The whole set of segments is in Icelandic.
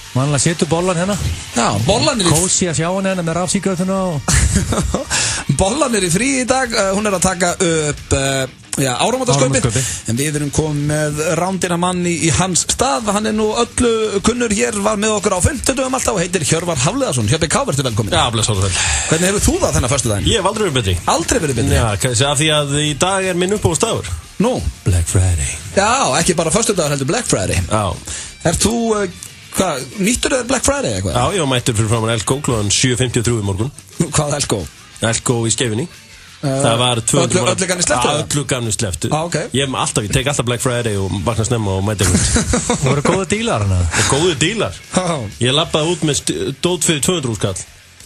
Vanlega setur bollan hérna. Já, bollan Kósi að sjá hann hérna með rafsíkartuna og bollan í frí í dag. Hún að taka upp áramótaskaupið. En við erum komið með rándina mann í hans stað. Hann nú öllu kunnur hér, var með okkur á 50 alltaf og heitir Hjörvar Hafliðarsson. Hjörbi K, verður velkomin. Já, blessaður vel. Hvernig hefur þú það þennan föstudaginn? Ég hef aldrei verið betri. Aldrei verið betri? Já, kannski af því að í dag minn uppáhaldsdagur. Nú? Black Friday. Já, ekki bara föstudagur heldur Black Friday. Já. Þú, hvað, nýttur þér Black Friday eitthvað? Já, ég var mættur fyrir framan Elko klukkan 7:53 í morgun. Hvað Elko? Elko í Skeifunni. Það var 200 öllu gamni slepptu? Öllu gamni slepptu. Okay. Ég tek alltaf Black Friday og vakna snemma og mæta út. Það voru góðu dílar hana. Góðu dílar. Ég labbaði út með dót fyrir 200 skall.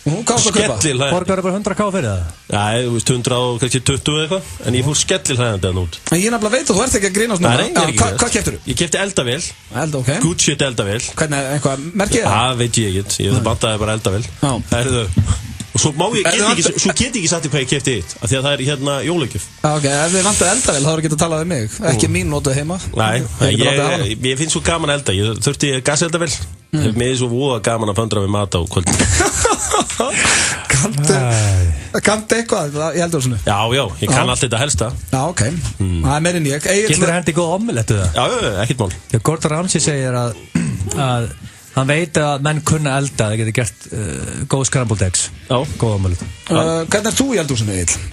Skellir borgar bara 100k fyrir það? Já, þú veist 100 og kannski 20 eitthvað. En ég fór skellir hlæðandi að nút. En ég nefnilega veit að þú ert ekki að grínast núna. Nei, hvað keyptir þú? Ég keypti eldavél. Ok. Good shit eldavél. Hvernig, eitthvað merkið það? Það veit ég ekkert. Ég bandaði bara eldavél. Herðu. Og svo get ég ekki sagt hvað ég keypti hitt. Af því að það er hérna jólagjöf. Ok, ef þið vantar eldavél þá er ekki að tala um mig. Ekki mín notuð heima. Nei, ég finn svo gaman að elda. Ég þurfti gaseldavél. Mér er svo voða gaman að föndra við mat á kvöldin. Kanntu eitthvað í eldhúsinu? Já, ég kann allt þetta helsta. Já, ok. Það er meir en ég. Getur það hendi góð omelettu það? Já, ekkert mál. Þegar Gordon Ramsay segir að hann veit að menn kunna elda, það getur gert góð scrambled eggs. Já. Góð omelettu. Hvernig er þú í eldhúsinu, Egill?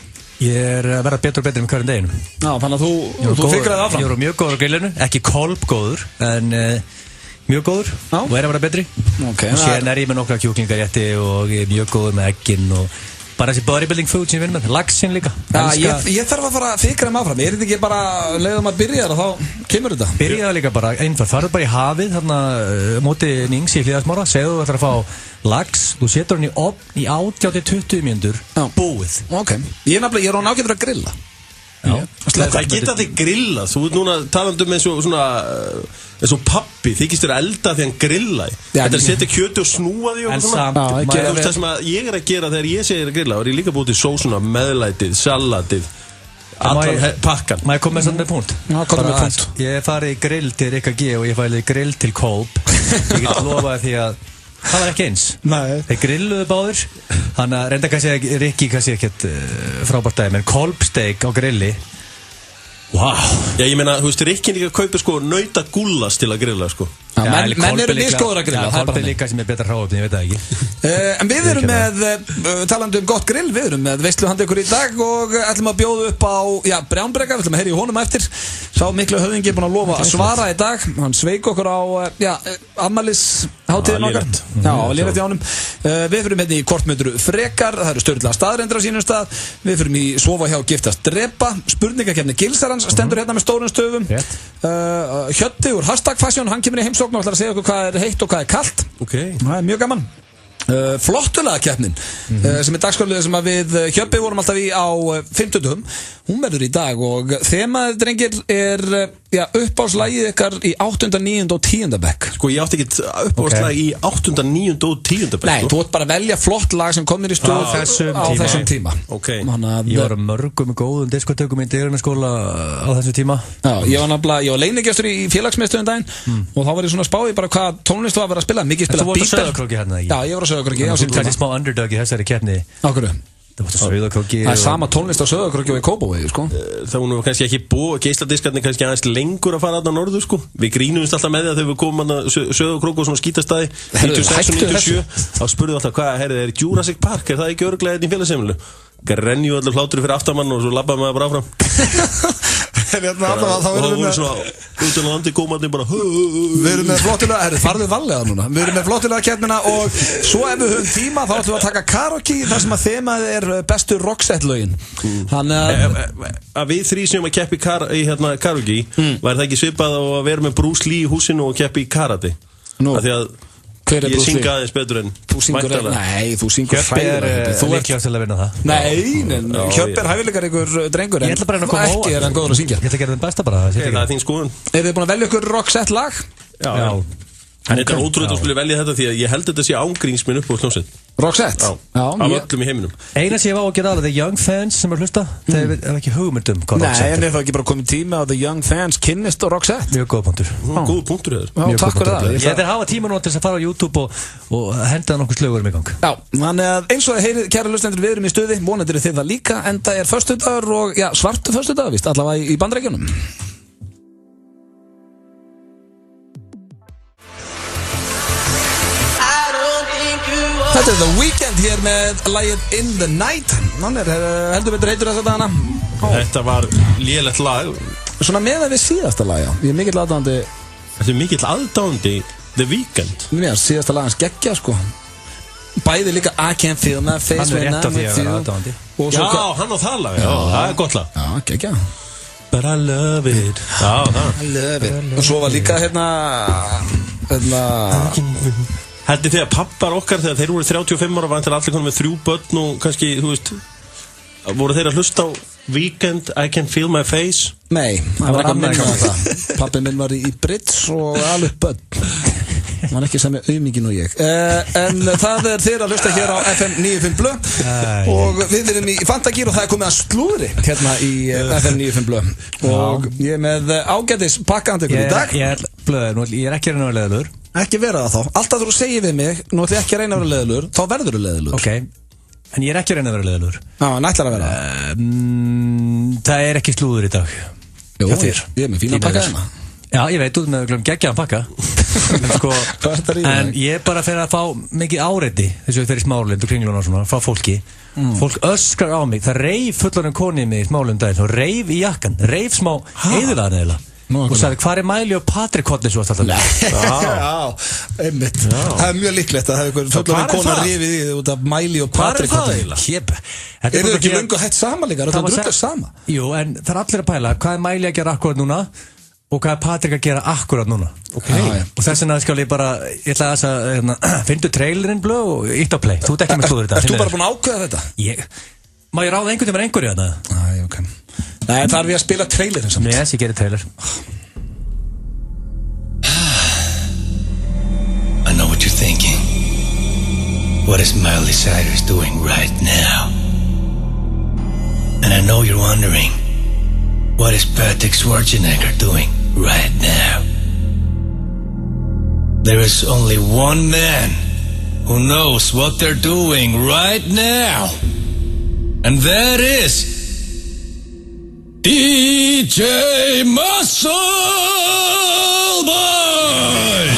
Ég er að vera betur og betur með hverjum deginum. Já, þannig að þú fikraði áfram. Ég var mjög góður á grillinu, ekki kolbgóður, en mjög góður og er að vera betri. Okay, og sér ég með nokkra kjúklingarétti og ég er mjög góður með eggin og bara þessi bodybuilding food sem ég vinn með, laxinn líka. Já, ég þarf að fara að fikra mig áfram. Er þetta ekki bara leiðum að byrja þar og þá kemur þetta? Byrja það líka bara einfalt. Farðu bara í hafið þarna móti Nings í Hlíðarsmára, segðu þú ætlar að fá lax, þú setur hann í ofn í 18-20 mínútur, búið. Ok, ég er án ágætur að grilla. Það geta þig grilla. Þú ert núna talandi um eins og pappi þykist þér að elda því hann grillaði. Þetta er að setja kjöti og snúa því og svona. Það sem ég er að gera þegar ég segir að grilla, þá er ég líka búið til sósuna, meðlætið, salatið, allan pakkan. Má ég koma með punkt? Já, koma með punkt. Ég farið í grill til Rikka G og ég farið í grill til Kolb. Ég get lofaði því að það var ekki eins. Nei. Þeir grilluðu báðir. Þannig að reynda kannski að Rikki kannski ekkert frábært dæmi, en kolbsteik á grilli. Wow. Já, ég meina, þú veist, Rikki líka kaupir sko nautagúllas til að grilla sko. Menn eru misgóður að grilla. Já, kolb líka sem er betra hráöfni, ég veit það ekki. En við erum með, talandi um gott grill, við erum með veislu handa ykkur í dag og ætlum að bjóða upp á, Brjánbreka, við ætlum að heyra í honum eftir. Sá miklu höfðingi er búin að lofa að svara í dag. Hann sveik okkur á, afmælishátíðin okkar. Já, lífið til honum. Við fyrir hérna í kortmyndur frekar, það eru Sturla staðrindar á sínum stað. Við fyrir í sofa hjá giftast drepa, spurningakefni Gilsarans stendur hérna með stórum stöfum. Hjötti úr #fashion, hann kemur í heimsókn og ætlar að segja okkur hvað er heitt og hvað er kalt. Það er mjög gaman. Flottulega-keppnin sem er dagskrárliðið sem að við Hjöppi vorum alltaf í á 50. Hún verður í dag og þemaðið, drengir, er uppáhaldslagið ykkar í 8., 9. og 10. bekk. Sko, ég átti ekki uppáhaldslag í 8., 9. og 10. bekk. Nei, þú ert bara að velja flott lag sem komir í stöð á þessum tíma. Ég var að mörgum góðum diskotökum í Dýrarnaskóla á þessum tíma. Já, ég var leinigestur í félagsmiðstöðum daginn og þá var ég svona að spá í bara hvað tónlist var að vera að spila. Mikið spila Bíber. Já, ég var á Sauðárkróki á sínum tíma. Það er smá underdog í þessari keppni. Á hverju? Það er sama tónlist á Sauðárkróki og í Kópavogi, sko. Það var kannski ekki geisladiskarnir kannski aðeins lengur að fara þarna á norður, sko. Við grínumst alltaf með það þegar við komum að Sauðárkróki og svona skítastæði 96 og 97. Þá spurðum við alltaf hvað, er Jurassic Park, er það ekki örugglega í félagsheimilinu? Grenju allir hlátur fyrir aftamann og svo labbaði maður bara áfram. Þá erum við með svona út á landi komandi bara Við erum með flottulega, farðu varlega núna. Við erum með flottulega keppnina og svo ef við höfum tíma þá ætlum við að taka karaoke þar sem að þemað er bestu rockset-lögin. Þannig að við þrý sem að keppi í karaoke væri það ekki svipað á að vera með Bruce Lee í húsinu og keppi í karate. Af því að ég syng aðeins betur en þú syngur hræðilega. Þú ert líklegast til að vinna það. Nei, Hjöppi er hæfileikar ykkur drengur en ekki er hann góður að syngja. Ég ætla að gera það besta bara. Það er þín skoðun. Eru þið búin að velja ykkur rock-set lag? Já. En þetta er ótrúlega að skilja velja þetta því að ég held þetta sé ángríns minn upp á hljómsveit. Roxette? Já, af öllum í heiminum. Eina sem ég var á að gera alveg, the young fans sem hlusta, þeir er ekki hugmyndum hvað Roxette er. Nei, en er það ekki bara komið tíma að the young fans kynnist og Roxette? Mjög góð punktur. Góð punktur þér. Já, takk fyrir það. Ég ætla að hafa tíma nú til þess að fara á YouTube og henda nokkuð slögurum í gang. Já, þannig að eins og heyrið, kæra hlustendur, við erum í stuði, vonandi eru þið það líka, enda er föstudagur og, já, svartu föstudagur, víst, allavega í Bandaríkjunum. Þetta er The Weeknd hér með lagið In The Night. Hann er heldur betur heitur þess að dana. Þetta var lélegt lag. Svona meðan við síðasta lag, já. Ég er mikill aðdáandi. Þetta er mikill aðdáandi The Weeknd. Já, síðasta lag hans geggja, sko. Bæði líka I Can't Feel My Face. Hann er rétt af því að vera aðdáandi. Já, hann á það lag. Já, það er gott lag. Já, geggja. But I love it. Já, það. I love it. Og svo var líka hérna Heldur þið að pappar okkar þegar þeir voru 35 ára var allir konum með 3 börn og kannski, þú veist, voru þeir að hlusta á Weeknd, I Can Feel My Face? Nei, það var eitthvað minna á það. Pappi minn var í Brits og alveg börn. Það var ekki sami auðmingin og ég. En það er þeir að hlusta hér á FM 95 Blö og við erum í Fantagír og það er komið að slúðri hérna í FM 95 Blö og ég er með ágætis pakkaðan ykkur í dag. Ég er ekki að reyna að vera leiðilegur. Ekki vera það þá. Alltaf þú segir við mig, nú ætlum ég ekki að reyna að vera leiðilegur, þá verður þú leiðilegur. Ok, en ég er ekki að reyna að vera leiðilegur. Já, en ætlar að vera. Það er ekki slúður í dag. Jú, ég er með fína pakka hérna. Já, ég veit, þú er með geggjaðan pakka. En ég er bara fyrir að fá mikið áreiti þessu þegar í Smáralind og Kringluna og svona, frá fólki. Fólk öskrar á mig. Það reif fullorðin konið mig í Smáralind daginn og reif í jakkan, reif smá heiðurlaðan eða. Og sagði, hvað er Miley og Patrick Hodness og allt Já, einmitt. Það er mjög líklegt að það hefur fullorðin kona rifið í út af Miley og Patrick Hodness. Er það ekki löngu hætt saman líka? Það drullast sama. Jú, en það er allir að pæla, hvað er Miley að gera akkurat núna og hvað er Patrick að gera akkurat núna. Og þess vegna skal ég bara, ég ætla að finndu trailerinn blöð og ítt á play. Þú ert ekki með slúður þetta. Ert þú bara búin að ákveða þetta? Má ég ráða einhvern tímann einhverju þarna? Nei, þarf ég að spila trailerinn samt. Yes, ég gerir trailer. I know what you're thinking. What is Miley Cyrus doing right now? And I know you're wondering, what is Patrick Schwarzenegger doing right now? There is only one man who knows what they're doing right now. And that is DJ Muscle Boy!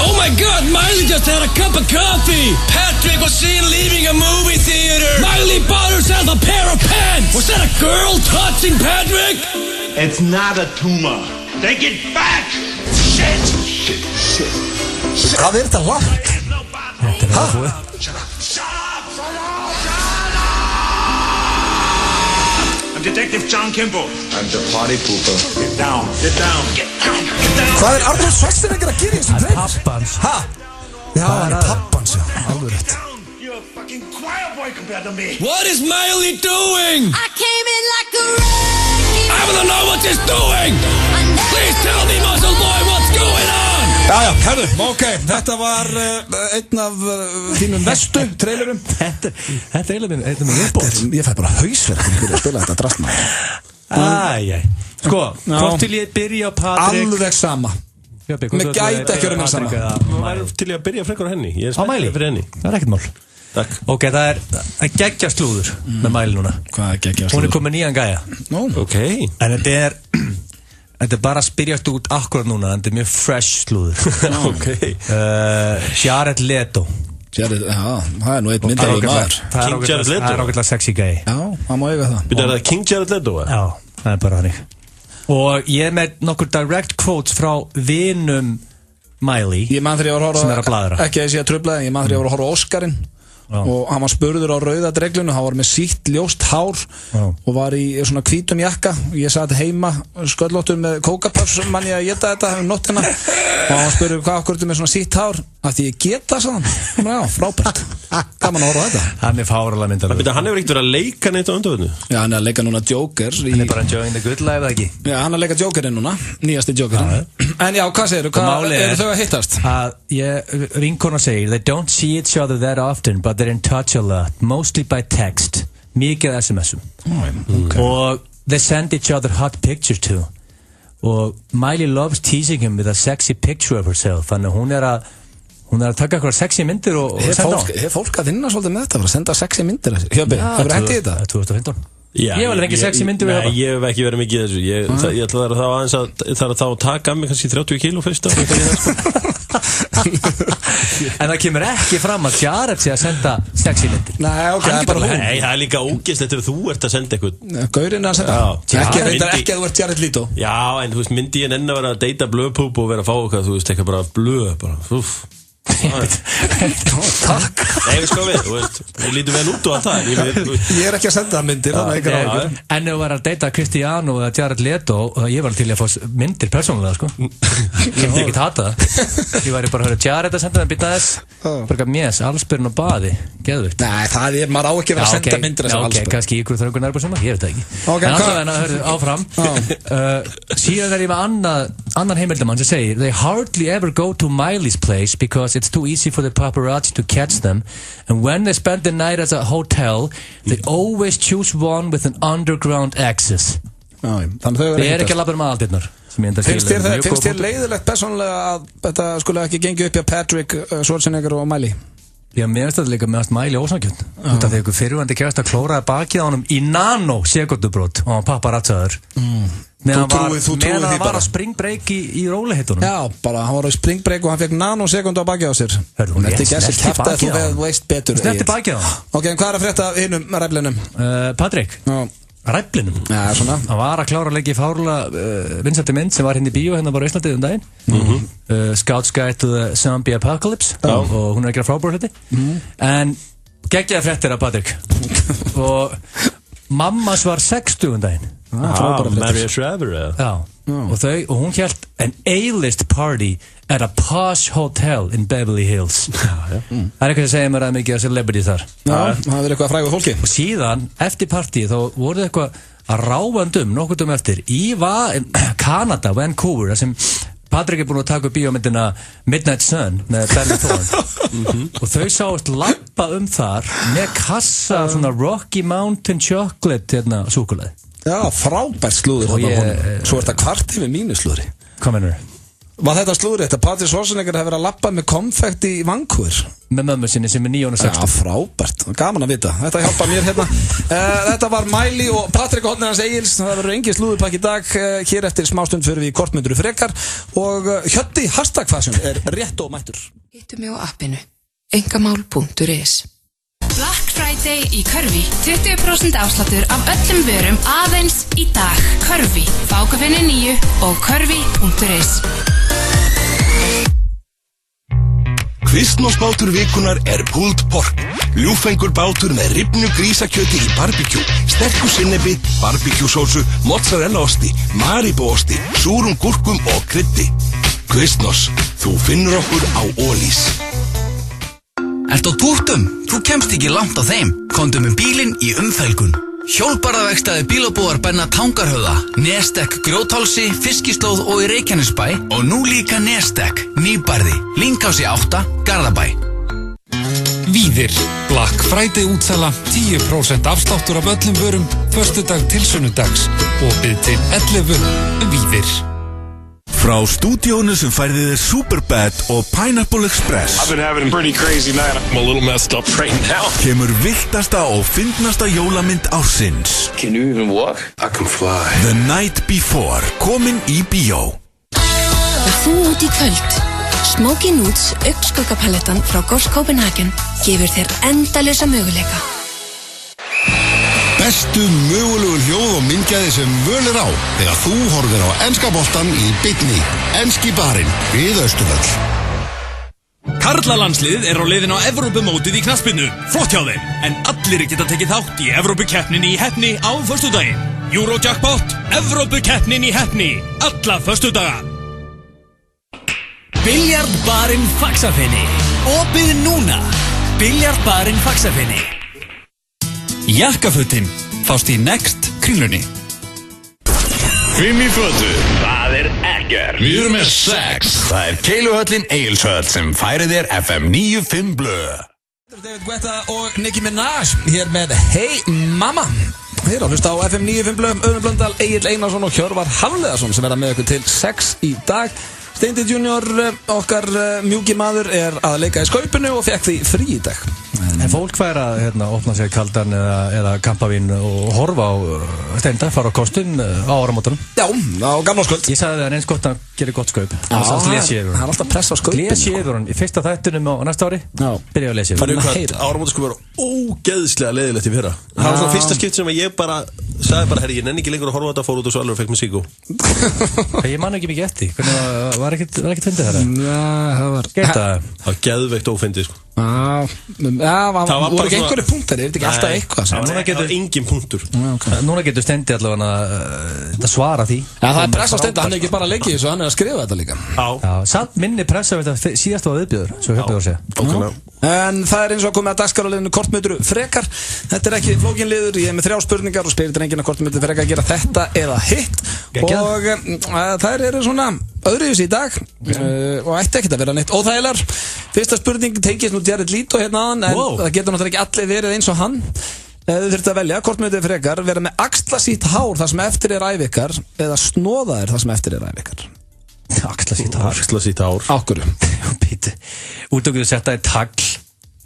Oh my God, Miley just had a cup of coffee! Patrick was seen leaving a movie theater! Miley bought herself a pair of pants! Was that a girl touching Patrick? It's not a tumor. Take it back! Shit! Hvað er þetta langt? Þetta er búið. I'm Detective John Kimball. I'm the party pooper. Get down. Hvað er Arnold Schwarzenegger að gera í þessum trailer? Pappans. Ha? Já, hann er pappans, já. Alveg rétt. You're a fucking choir boy compared to me. What is Miley doing? I came in like a wrecking I wanna know what she's doing! Please tell me, Muscle Boy, what's going on? Já, herru, ok, þetta var einn af þínum vestu trailerum. Þetta er eiginlega minn uppbót. Ég fæ bara hausverk að byrja að spila þetta drastna. Sko, hvort til ég byrja á Patrick? Alveg sama. Mér gæti ekki verið mér sama. Þú væri til ég að byrja frekar á henni. Ég er Á Miley? spenntið fyrir henni. Það er ekkert mál. Takk. Ok, það er geggja slúður með Miley núna. Hvað er geggja Hún er komið nýjan gæja. Ok. En þetta er bara að spyrjast út akkurat núna, en þetta er mjög fresh slúður. Ok. Jared Leto. Jared, já, það er nú eitt myndarlegur maður. King Jared Leto? Það er ágætlega sexy gæi. Já, það má eiga það. Byrjar það King Jared Leto? Já, það er bara hannig. Og ég er með nokkur direct quotes frá vinum Miley. Ég man þegar ég var að sem er að bladra. Ekki að ég sé að trufla, ég man þegar ég var að horfa á Óskarinn. Og hann var spurður á rauða dreglunu, hann var með sítt ljóst hár og var í svona hvítum jakka. Ég satt heima sköllóttur með kókapuffs mann ég að geta þetta nóttina og hann spurður hvað okkur með svona sítt hár af því ég geta, sagði hann. Já, frábært. Gaman að horfa á þetta. Hann fáránlega myndarlegur. Hann hefur ekkert verið að leika neitt á undanförnu. Já, hann er að leika núna Joker Hann bara enjoying the good life, ekki? Já, hann er að leika Jokerinn núna, nýjasti Jokerinn. En já, hvað segirðu? Hvað eru þau að hittast? Vinkona segir, they don't see each other that often, but they're in touch a lot, mostly by text. Mikið SMS-um. Og they send each other hot pictures too. Og Miley loves teasing him with a sexy picture of herself. Þannig hún er að taka eitthvað sexy myndir og senda á. Hef fólk að vinna svolítið með þetta, að senda sexy myndir? Hjöpi, það verið hægt í þetta? 2015. Ég hef alveg ekki sexy myndir við það. Nei, ég hef ekki verið mikið í þessu. Ég ætla að það aðeins að það að taka mig kannski 30 kíló fyrst. En það kemur ekki fram að Jared sé að senda sexy myndir. Nei, ok, það er bara hún. Nei, það er líka ógeðslegt ef þú ert að senda eitthvað. Gaurinn að senda? Ekki að þú ert Jared Leto. Já, en þú veist, myndi ég enn að vera að deyta blöðpúp og vera að fá okkar, þú veist, eitthvað bara blöð, bara, Takk. Nei, við sko við, við lítum vel út á það. Ég er ekki að senda myndir, þannig ekki ráður. En ef þú var að deyta Cristiano eða Jared Leto, ég var til að fá myndir persónulega, sko. Ég myndi ekki hata það. Ég væri bara að höra Jared að senda það, býta þess, bara mjess, allsbyrn og baði, geðvikt. Nei, það er, maður á ekki að vera að senda myndir þess að allsbyrn. Ok, kannski ykkur þröngur nærbar sem ég veit það ekki. En alltaf en að hörðu áfram. Síðan er ég með annan heimildamann sem segir, they hardly ever go to Miley's place because it's too easy for the paparazzi to catch them, and when they spend the night at a hotel they always choose one with an underground access. Þeir eru ekki að labba með aldirnar. Finnst þér leiðilegt persónulega að þetta skulle ekki gengi upp hjá Patrick Schwarzenegger og Miley? Já, mér finnst þetta líka meðast Miley ósangjönd. Út af því ykkur fyrirvændi kærast að klóraði bakið á honum í nanosekundubrót og hann paparazzaður. Meðan hann var að springbreak í róliheitunum. Já, bara hann var að springbreak og hann fekk nanosekundu á bakið á sér. Hún eftir gessi kæftaði þú veist betur. Snerti bakið á hann. Ok, en hvað er að frétta hinnum ræflinum? Patrick? Ræflinum? Já, svona. Hann var að klára að leggja í fárlega vinsælti mynd sem var hérna í bíó hérna bara á Íslandi daginn. Scout's Guide to the Zombie Apocalypse og hún er að gera frábæra hluti. En geggjaði fréttir af Patrick. Og mammas var 60 daginn. Maria Shriver. Já, og hún hélt an A-list party at a posh hotel in Beverly Hills. Það er eitthvað að segja mér að mikið að celebrity þar. Já, það er eitthvað að fræga fólki. Og síðan, eftir partíð, þá voru eitthvað að ráfandum, nokkundum eftir, í Kanada, Vancouver, sem Patrick er búin að taka upp bíómyndina Midnight Sun með Bella Thorne. Og þau sáist lappa þar með kassa svona Rocky Mountain Chocolate súkkulaði. Já, frábært slúður. Svo er þetta kvart yfir mínu slúðri. Hvað mennur? Var þetta slúður þetta? Patrick Schwarzenegger hefur verið að lappa með konfekt í Vancouver með mömmu sinni sem er 960. Já, frábært, gaman að vita. Þetta hjálpa mér hérna. Þetta var Miley og Patrick Hodnir hans Egils. Það verður engin slúðurpakk í dag. Hér eftir smástund fyrir við í kortmyndur frekar. Og Hjöddi hashtag-fashion er rétt og mættur. Hittu mig á appinu engamál.is. Black Friday í Körfi. 20% afsláttur af öllum vörum aðeins í dag. Körfi, Fákafinni 9 og körfi.is. Kvistmósbátur vikunar er pulled pork. Ljúfengur bátur með rifnu grísakjöti í barbecue, sterku sinnebi, barbecue-sósu, mozzarella-osti, maribó-osti, súrum gúrkum og kryddi. Kvistmós, þú finnur okkur á Ólís. Ertu á túttum? Þú kemst ekki langt á þeim. Komdu með bílinn í umfelgun. Hjólbarðavegstaði bílabúar Benna Tangarhöfða, Nestek Grjóthálsi, Fiskislóð og í Reykjanesbæ og nú líka Nestek, Nýbarði, Lynghálsi 8, Garðabæ. Víðir, Black Friday útsala, 10% afsláttur af öllum vörum, föstudag til sunnudags, opið til 11, Víðir. Frá stúdíónu sem færði þér Superbad og Pineapple Express I've been having a pretty crazy night. I'm a little messed up right now. Kemur viltasta og fyndnasta jólamynd ársins. Can you even walk? I can fly. The Night Before, komin í bíó. Og þú út í kvöld. Smoky Nudes augnskuggapalettan frá Goss Copenhagen gefur þér endalausa möguleika. Bestu mögulegu hljóð og myndgæði sem völ er á þegar þú horfir á enska boltan í beinni. Enski barinn við Austurvöll. Karlalandsliðið er á leiðin á Evrópumótið í knattspyrnu. Flott hjá þeim, en allir geta tekið þátt í Evrópukeppninni í Heppni á föstudaginn. Eurojackpot, Evrópukeppnin í Heppni, alla föstudaga. Biljardbarinn Faxafenni, opið núna. Biljartbarinn Faxafinni. Jakkafötin fást í Next Kringlunni. 5 í fötu, það ekkert. Við erum með 6. Það Keiluhöllin Egilshöll sem færir þér FM 95 blöð. David Guetta og Nicki Minaj hér með Hey Mama. Hér á hlusta á FM 95 blöð, Auðun Blöndal, Egill Einarsson og Hjörvar Hafliðarsson sem verða með okkur til 6 í dag. Steindi Junior, okkar mjúki maður, að leika í skaupinu og fekk því frí í dag. En fólk fær að opna sér kaldan eða kampavín og horfa á Steinda, fara á kostun á áramótunum. Já, á gamlárskvöld. Ég sagði það eins gott að gera gott skaup. Það er alltaf press á skaupinu. Glesjöfurinn í fyrsta þættunum á næsta ári. Byrja að lesa yfir. Þannig hvað áramótaskaup var ógeðslega leiðilegt í fyrra. Það var svona fyrsta skipt sem ég sagði bara, herri, ég nenni ekki lengur að horfa á þetta, fór út og svalur og fekk mér síkó. Ég man ekki mikið eftir. Hvernig var ekkert fyndið þarna? Það var Það geðveikt ófyndið, sko. Það voru ekki einhverju punktar, er þetta ekki alltaf eitthvað? Það var engin punktur. Núna getur Steindi allavega að svara því. Það er press á Steindi, hann er ekki bara að leggja þessu, hann er að skrifa þetta líka. Samt minni pressa við þetta síðast á viðbjöður, svo höfum við að segja. En það er eins og að komið að dagskráraliðinu kortmötur frekar. Þetta er ekki flókin liður, ég er með 3 spurningar og spyrir drengina kortmötur frekar að gera þetta eða hitt. Og þær eru svona öðruvísi í dag og ætti ekkert að vera neitt óþægilegar. Fyrsta spurning tengist nú Jared Leto hérna aðan, en það getur náttúrulega ekki allir verið eins og hann. Þau þurftu að velja, kortmötur frekar, vera með axlasít hár þar sem eftir er ævi ykkar eða snóðaðir þar sem eftir er ævi ykkar. Axlasít hár. Ákvörðu. Útökuðu setja í tagl.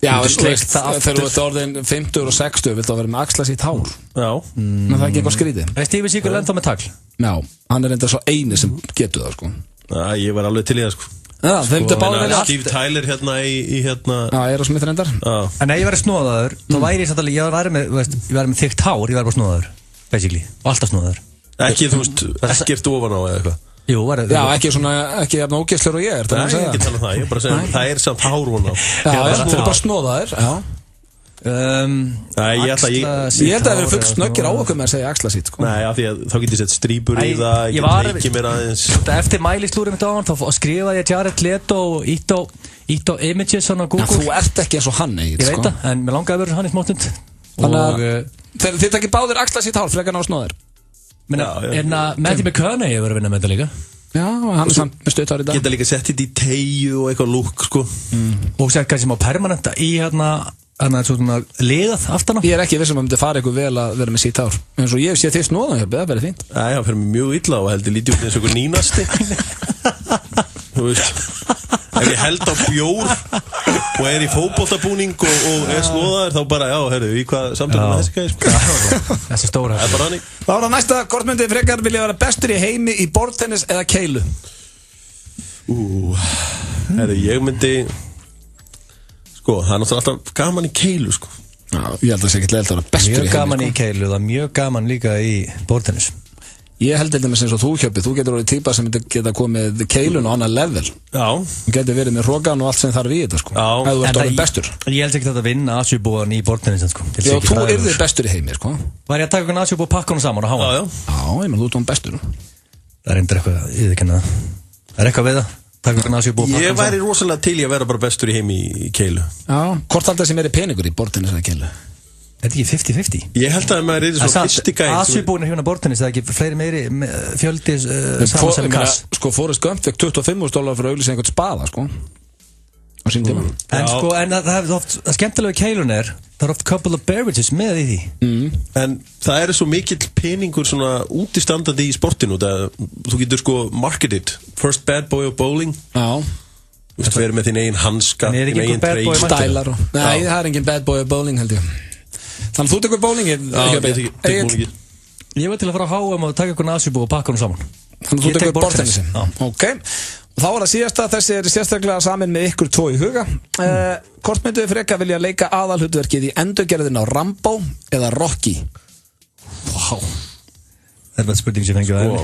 Já, þegar þú ert orðin 50 og 60 viltu að vera með axlasít hár. Já. En það er ekki eitthvað skrítið. Er Steve Seagal ennþá með tagl? Já, hann er enda svo eini sem getur það, sko. Já, ég var alveg til í það, sko. Já, þeim til báður velja. Steve Tyler hérna í hérna. Já, Aerosmith reyndar. En ef ég væri snóðaður, þá væri ég satt alveg, ég væri með þykkt hár, ég væri bara snóðaður, basically. Og alltaf snóðaður. Ekki, þú veist, ekkert ofan á eða eitthvað. Jú, já, ekki svona, ekki jafn ógeðslegur og ég er. Nei, ég ekki tala um það, ég bara segja, það er samt hárun á. Já, það er bara snóðaður, já. Nei, ég held að það verið fullt snöggir á okkur með að segja axlasít, sko. Nei, af því að þá getur ég sett strípur í það, ég get leikið mér aðeins. Eftir mælislúrið mitt á hann, þá skrifaði ég Jared Leto og Ito Images svona á Google. Já, þú ert ekki eins og hann, Egil, sko. Ég veit það, en mér langaði að vera hann í smáttund. Þannig að þið takir báðir axlasít hár frekar ná snóðir. En að Matthew McConaughey hefur verið að vinna með þetta líka. Já, hann er samt með stöðtár í dag. Geta líka sett þetta í teygju og eitthvað lúk, sko. Og sett kannski má permanenta í hérna svona liðað aftana. Ég er ekki vissum að það myndi fara eitthvað vel að vera með sítt hár. En svo ég sé þið snóðan hjá, það verið fínt. Nei, það fyrir mig mjög illa og heldur lítið út eins og einhver nínasti. Þú veist, ef ég held á bjór og er í fótboltabúning og er snóðaður, þá bara, já, herru, í hvað samtökum með þessi gæði? Þessi stóra. Það er bara hannig. Það var það næsta, kortmyndið frekar, vilja vera bestur í heimi í borðtennis eða keilu? Herru, ég myndi, sko, það er náttúrulega alltaf gaman í keilu, sko. Já, ég held að það sé ekki leiðilegt að vera bestur í heimi. Mjög gaman í keilu, það er mjög gaman líka í borðtennis. Ég held eitthvað eins og þú Hjöppi, þú getur orðið típa sem geta komið keilun á annar level. Já. Þú getur verið með hrogan og allt sem þarf í þetta, sko. Já. Ef þú ert orðið bestur. Ég held ekki að vinna Asjubúan í borðtennis, sko. Já, þú yrðir bestur í heimi, sko. Var ég að taka einhvern Asjubú og pakka honum saman og háa? Já, ég menn, þú ert bestur. Það er eindir eitthvað, ég veit ekki það. Það er eitthvað við það. Taka einhvern Asjubú og pakka honum saman. Ég væri rosalega til í að vera bara bestur í heimi í keilu. Já, hvort alltaf sem er peningur í borðtennis eða keilu? Er þetta ekki 50-50? Ég held að maður er svona fyrsti gæð. Asjubúin er hérna borðtennis, það er ekki fleiri meiri fjöldi saman sem kass. Sko, Forrest Gump fekk $25,000 fyrir að auglýsa einhvern spaða, sko. Á sín tíma. En sko, það er oft, það skemmtilega keilun er, það er oft couple of beverages með í því. En það er svo mikill peningur svona útistandandi í sportinu. Þú getur sko marketed, first bad boy of bowling. Já. Þú veist, verið með þín eigin hanska, þín eigin trey. Stælar og... Nei, það er engin bad boy of bowling, held ég. Þannig þú tekur bowlingin? Já, ég tek bowlingin. Ég var til að fara á HM og taka einhvern Asjubú og pakka honum saman. Þannig þú tekur borðtennisin? Ok. Og þá var það síðasta, þessi er sérstaklega saman með ykkur 2 í huga. Kortmynduði freka vilja leika aðalhlutverkið í endurgerðin á Rambo eða Rocky? Vá. Það er bara spurning sem fengið að hefni.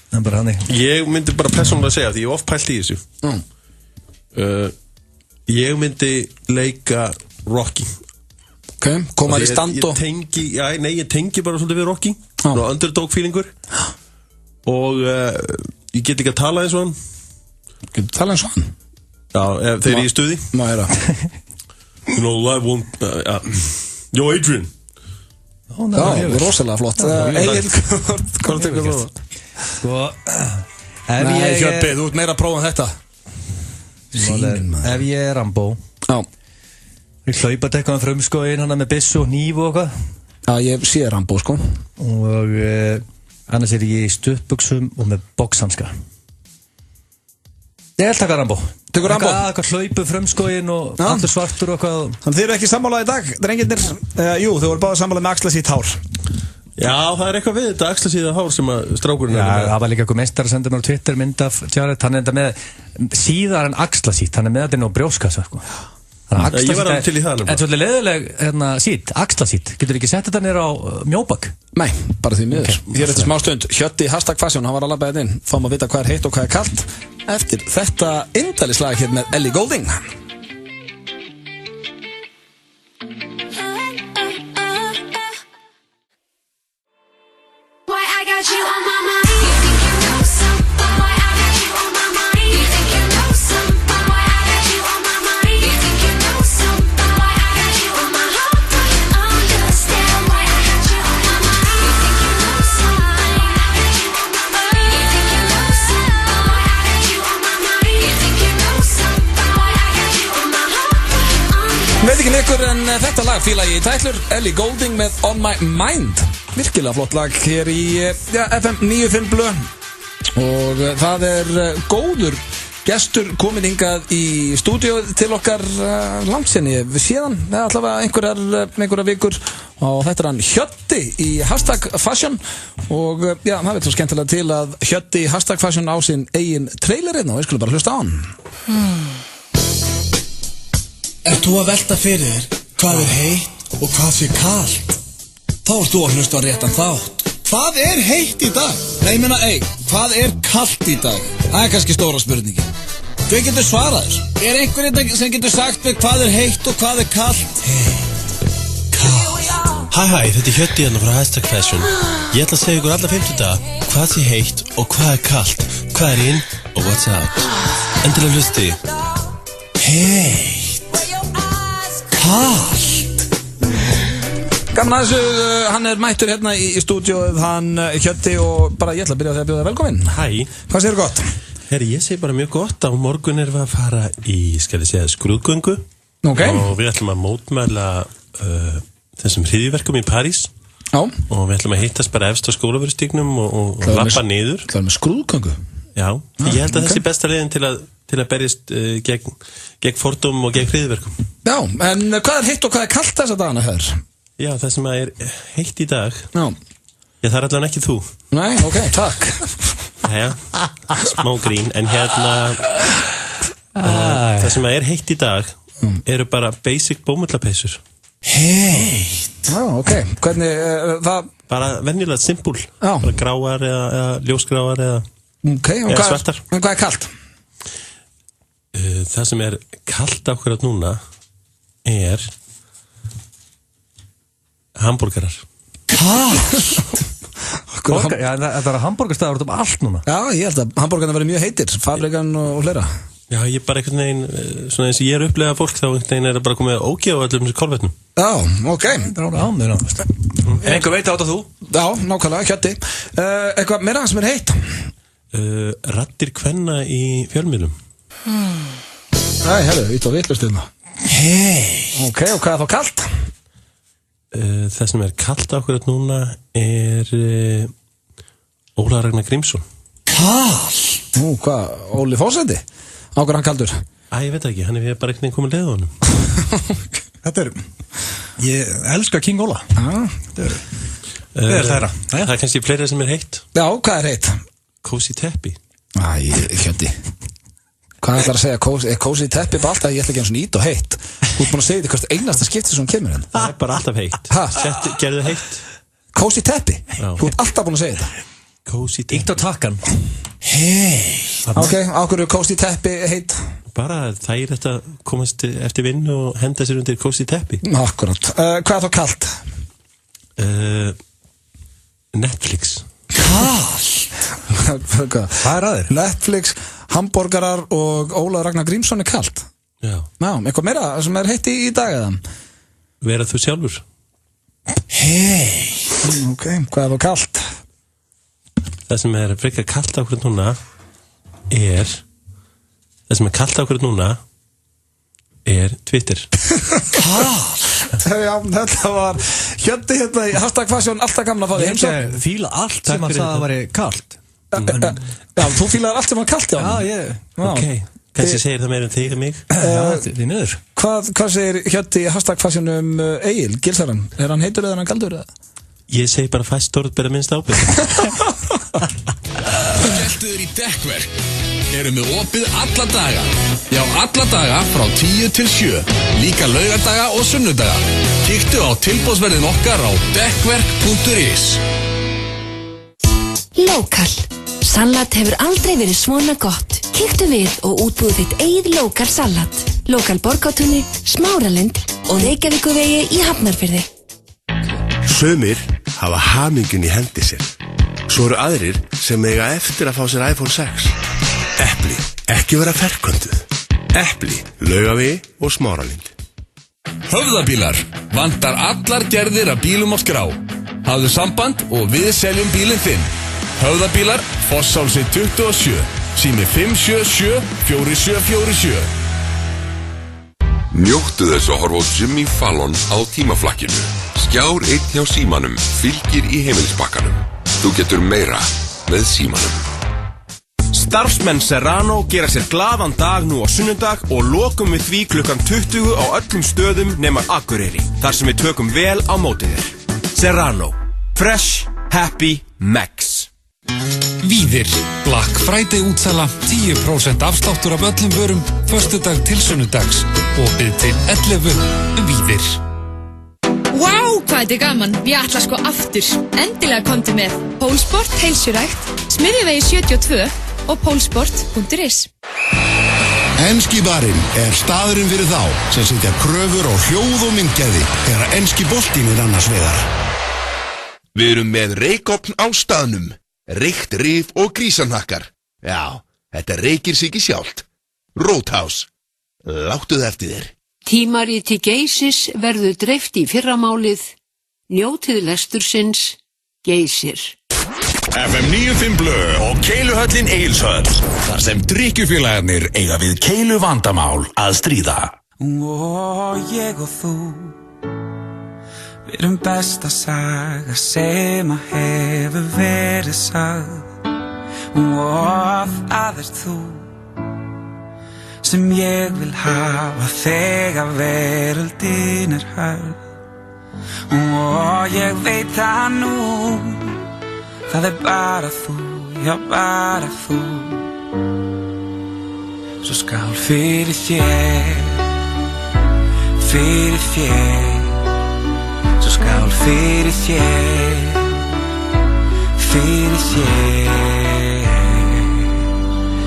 Það er bara hannig. Ég myndi bara persónulega segja, því ég oft pælt í þessu. Ég myndi leika Rocky. Ok, koma í stand og... Ég tengi bara svolítið við Rocky. Svona underdog feelingur. Og ég get ekki að tala eins og hann. Getur þú tala eins og hann? Já, þeir eru í stuði. Má ég það. You know, live one Yo, Adrian Já, rosalega flott Egil, hvað tekur þú? Sko Nei, Hjöppi, þú ert meira að prófa þetta Ef ég er Rambo Já Ég hlaupa tekkaðan frumskóin Hanna með byssu og hníf og eitthvað Já, ég sé Rambo, sko Og annars er ég í stuttbuxum og með boxhanska Ég held taka Rambo Tekur Rambo? Eitthvað hlaupu frumskóin og allur svartur og eitthvað Þannig þið eru ekki sammála í dag, drengirnir Jú, þau voru báðið sammála með axlasítt hár Já, það er eitthvað við þetta axlasíða hár sem að strákurinn Já, það var líka eitthvað meistar að senda mér á Twitter mynd af Jared, hann er þetta með síðar en axlasítt, hann er með þetta inn á brjóskassa sko. Ég var alveg til í það En svolítið leðileg sítt, axlasítt Getur ekki sett þetta nýra á mjóbak? Nei, bara því miður Hér eftir smá stund, Hjötti #fashion Hann var að labba þetta inn, fáum að vita hvað er heitt og hvað er kalt Eftir þetta indælislag hér með Ellie Goulding Why I got you on my mind? You think you know something? Why I got you on my mind? You think you know something? Why I got you on my mind? You think you know something? Why I got you on my heart? Understand why I got you on my mind? You think you know something? Why I got you on my mind? You think you know something? Why I got you on my mind? You think you know something? Why I got you on my heart? Veit ekki leikur en þetta lag fíla ég í tætlur Ellie Goulding með On My Mind Virkilega flott lag hér í FM 95 Blö Og það er góður gestur komin hingað í stúdíu til okkar langt sinni síðan allavega einhverjar vikur og þetta er hann Hjötti í #fashion og já, það veit svo skemmtilega til að Hjötti í #fashion á sinn eigin trailerinn og við skulum bara hlusta á hann Ert þú að velta fyrir þér hvað er heitt og hvað sé kalt? Þá ert þú að hlusta á réttan þátt. Hvað er heitt í dag? Nei, meina, hvað er kalt í dag? Það er kannski stóra spurningin. Hver getur svarað þér? Er einhver sem getur sagt mig hvað er heitt og hvað er kalt? Heitt, kalt. Hæ, þetta er Hjötti hérna frá #fashion. Ég ætla að segja ykkur alla 50 daga hvað sé heitt og hvað er kalt, hvað er inn og what's out. Endilega hlusti. Heitt. Kalt. Gaman að þessu, hann er mættur hérna í stúdíóið, hann Hjötti og bara ég ætla að byrja á því að bjóða velkominn. Hæ. Hvað segir gott? Herri, ég segi bara mjög gott. Á morgun erum við að fara í, skrúðgöngu. Ok. Og við ætlum að mótmæla þessum hryðjuverkum í París. Já. Og við ætlum að hittast bara efst á Skólavörðustígnum og lappa niður. Það er með skrúðgöngu? Já. Ég held að þessi besta leiðin til að berjast gegn fordómum og gegn hryðjuverkum. Já, en hvað er heitt og hvað er kalt þessa dagana hér? Já, það sem er heitt í dag. Já. Já, það er allavega ekki þú. Nei, ok, takk. Jæja, smá grín, en hérna það sem er heitt í dag eru bara basic bómullapeysur. Heitt. Já, ok, hvernig það? Bara venjulega simpul. Já. Bara gráar eða ljósgráar eða svartar. En hvað er kalt? Það sem er kalt akkurat núna er hambúrgarar. Kalt? Já, það er hambúrgarstaðar út allt núna. Já, ég held að hambúrgarna verið mjög heitir, fabrikan og hlera. Já, ég bara einhvern veginn, svona eins og ég upplegað fólk, þá einhvern veginn er bara komið ógeð á öllum þessu kolvetnum. Já, ok. Það er ára ámður náttúrulega. Einhver veit átt að þú? Já, nákvæmlega, Hjötti. Eitthvað meira sem er heitt? Raddir kvenna í fjölmiðlum. Æ, herru, ít á vitlustina. Heitt. Ok, og hvað er þá kalt? Það sem er kalt akkurat núna er Ólafur Ragnar Grímsson. Kalt? Nú, hvað, Óli Fósetti? Ákveður hann kaldur? Ég veit ekki, hann er bara einhvern veginn komið leið á honum. Þetta er, ég elska King Óla. Þetta er þeirra. Það er kannski fleira sem er heitt. Já, hvað er heitt? Kósi teppi. Æ, Hjötti. Hvað ætlar að segja, kósi teppi bara alltaf, ég ætla ekki eins og nýtt og heitt. Þú ert búin að segja þetta hvert einasta skipti sem kemur henn. Það er bara alltaf heitt. Gerðu það heitt. Kósi teppi? Þú ert alltaf búin að segja þetta. Kósi teppi. Ítt á takkan. Heitt. Ok, ákveður kósi teppi heitt? Bara það er þetta komast eftir vinn og henda sér undir kósi teppi. Akkurat. Hvað er þá kalt? Netflix. Kalt? Hvað er að þér? Netflix, hambúrgarar og Ólafur Ragnar Grímsson er kalt? Já, eitthvað meira sem heitt í dag eða? Vera þú sjálfur. Hei, ok, hvað var kalt? Það sem frekar kalt á okkur núna er Twitter. Já, þetta var Hjöndi hérna í #fashion, alltaf gaman að fá því heimsókn. Ég fíla allt sem að það væri kalt. Já, þú fílaðir allt sem var kalt, já. Ok, kannski segir það meira en þig og mig. Því miður. Hvað segir Hjöndi í #fashion Egil Gilsaran? Er hann heitur eða er hann kaldur eða? Ég segi bara fæst orð bera minnst ábyrgð. Geltuður í Dekkverk eru með opið alla daga. Já, alla daga frá 10 til 7. Líka laugardaga og sunnudaga. Kíktu á tilboðsverðin okkar á dekkverk.is. Lokal. Salat hefur aldrei verið svona gott. Kíktu við og útbúðu þitt eigið Lokal salat. Lokal Borgátunni, Smáralind og Reykjavíkurvegi í Hafnarfirði. Sumir hafa haminginn í hendi sér. Svo eru aðrir sem eiga eftir að fá sér iPhone 6. Epli, ekki vera ferkönduð. Epli, Laugavegi og Smáralind. Höfðabílar. Vantar allar gerðir af bílum á skrá. Hafðu samband og við seljum bílinn þinn. Höfðabílar, Fossálsi 27. Sími 577 4747. Njóttu þess að horfa á Jimmy Fallon á tímaflakkinu. Skjár 1 hjá símanum fylgir í heimilisbakkanum. Þú getur meira með símanum. Starfsmenn Serrano gera sér glaðan dag nú á sunnudag og lokum við því klukkan 20 á öllum stöðum nema Akureyri, þar sem við tökum vel á móti þér. Serrano. Fresh, happy, max. Víðir. Black Friday útsala, 10% afsláttur af öllum vörum, föstudag til sunnudags. Opið til 11. Víðir. Vá, hvað þetta er gaman. Ég ætla sko aftur. Endilega komdu með. Pólsport, heilsurækt, Smiðjuvegi 72 og pólsport.is. Enski barinn staðurinn fyrir þá sem setja kröfur á hljóð og myndgæði þegar enski boltinn annars vegar. Við erum með reykofn á staðnum. Reykt rif og grísanhakkar. Já, þetta reykir sig ekki sjálft. Roadhouse. Láttu það eftir þér. Tímariti Geysis verður dreift í fyrramálið. Njótið lestursins. Geysir. FM 95 Blö og Keiluhöllin Egilshöll. Þar sem drykkjufélagarnir eiga við keilu vandamál að stríða. Ég og þú, við erum besta saga sem að hefur verið sagð. Það þú sem ég vil hafa þegar veröldin hörð. Ég veit það nú, það bara þú, já bara þú. Svo skál fyrir þér, fyrir þér. Svo skál fyrir þér, fyrir þér.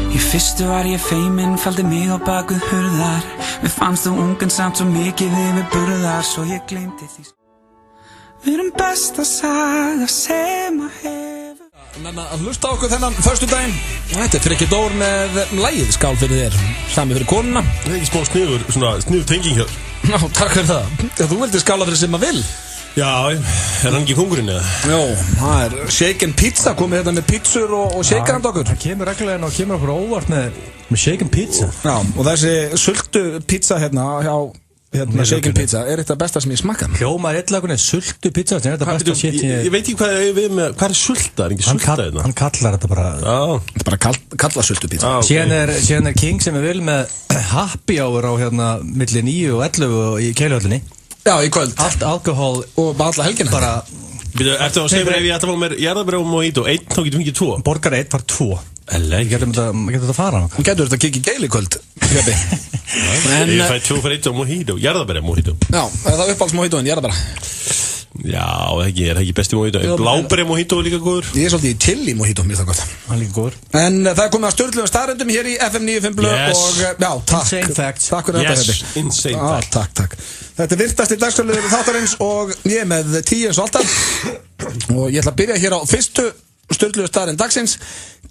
Í fyrstu var ég feiminn, faldi mig á bakuð hurðar. Mér fannst þú ungan samt svo mikið yfir burðar, svo ég gleymdi því. Við erum besta saga sem að hefur. Menna að hlusta okkur þennan föstudaginn. Þetta fyrir ekki dór með lagið Skál fyrir þér, sami fyrir konuna. Það ekki smá sniður, svona sniður tenging hér. Já, takk fyrir það. Þú vildi skála fyrir sem að vil. Já, hann ekki kongurinn eða? Jó, það shaken pizza, komið hérna með pizzur og shaker handa okkur. Það kemur reglulega og kemur okkur óvart með shaken pizza. Já, og þessi sultu pizza hérna hjá shaken pizza þetta besta sem ég smakka. Hljómar illa sultu pizza, þetta er besta shit ég veit ekki hvað er sulta, er ekki sulta þetta? Hann kallar þetta bara. Þetta er bara kalla sultu pizza. Síðan er King sem vil með happy hour á hérna milli 9 og 11 í Keiluhöllinni. Já, í kvöld. Allt alkohól og bara alla helgina. Bara Eftir að segja mér ef ég ætti að fá mér jarðarbrauð og mojito 1, þá getum við ekki 2. Borgar 1 var 2. Getur þetta að fara? Getur þetta að kikki Keili kvöld? Ég fæ 2 fyrir 1 og mojito, jarðarbrauð mojito. Já, það er uppáhalds mojito en jarðarbrauð. Já, það ekki besti mojito. Bláberry mojito er líka góður. Ég er svolítið í chili mojito, mér það gott. Hann er líka góður. En það er komið að stjórnlegum staðrendum hér í FM 95 Blö og já, takk. Insane facts. Takk fyrir þetta. Yes, insane facts. Takk. Þetta er virtasti dagskrárliður þáttarins og ég er með 10 eins og alltaf. Og ég ætla að byrja hér á fyrstu stjórnlegu staðrend dagsins.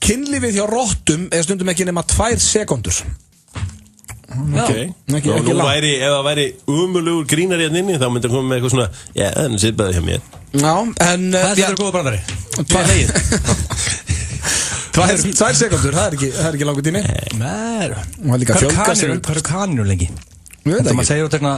Kynlífið hjá rottum er stundum ekki nema 2 sekúndur. Ekki Nú væri, ef það væri umulugur grínari hérna inni, þá myndi hann koma með eitthvað svona, já, þannig sitpaði hjá mér. Já, en Það er góða brandari. Hvað legið? 2 sekundur, það er ekki langur tími. Nei, Og það líka fjölga sig hvað eru kanínur lengi? Ég veit Það ekki. maður segir út tegna,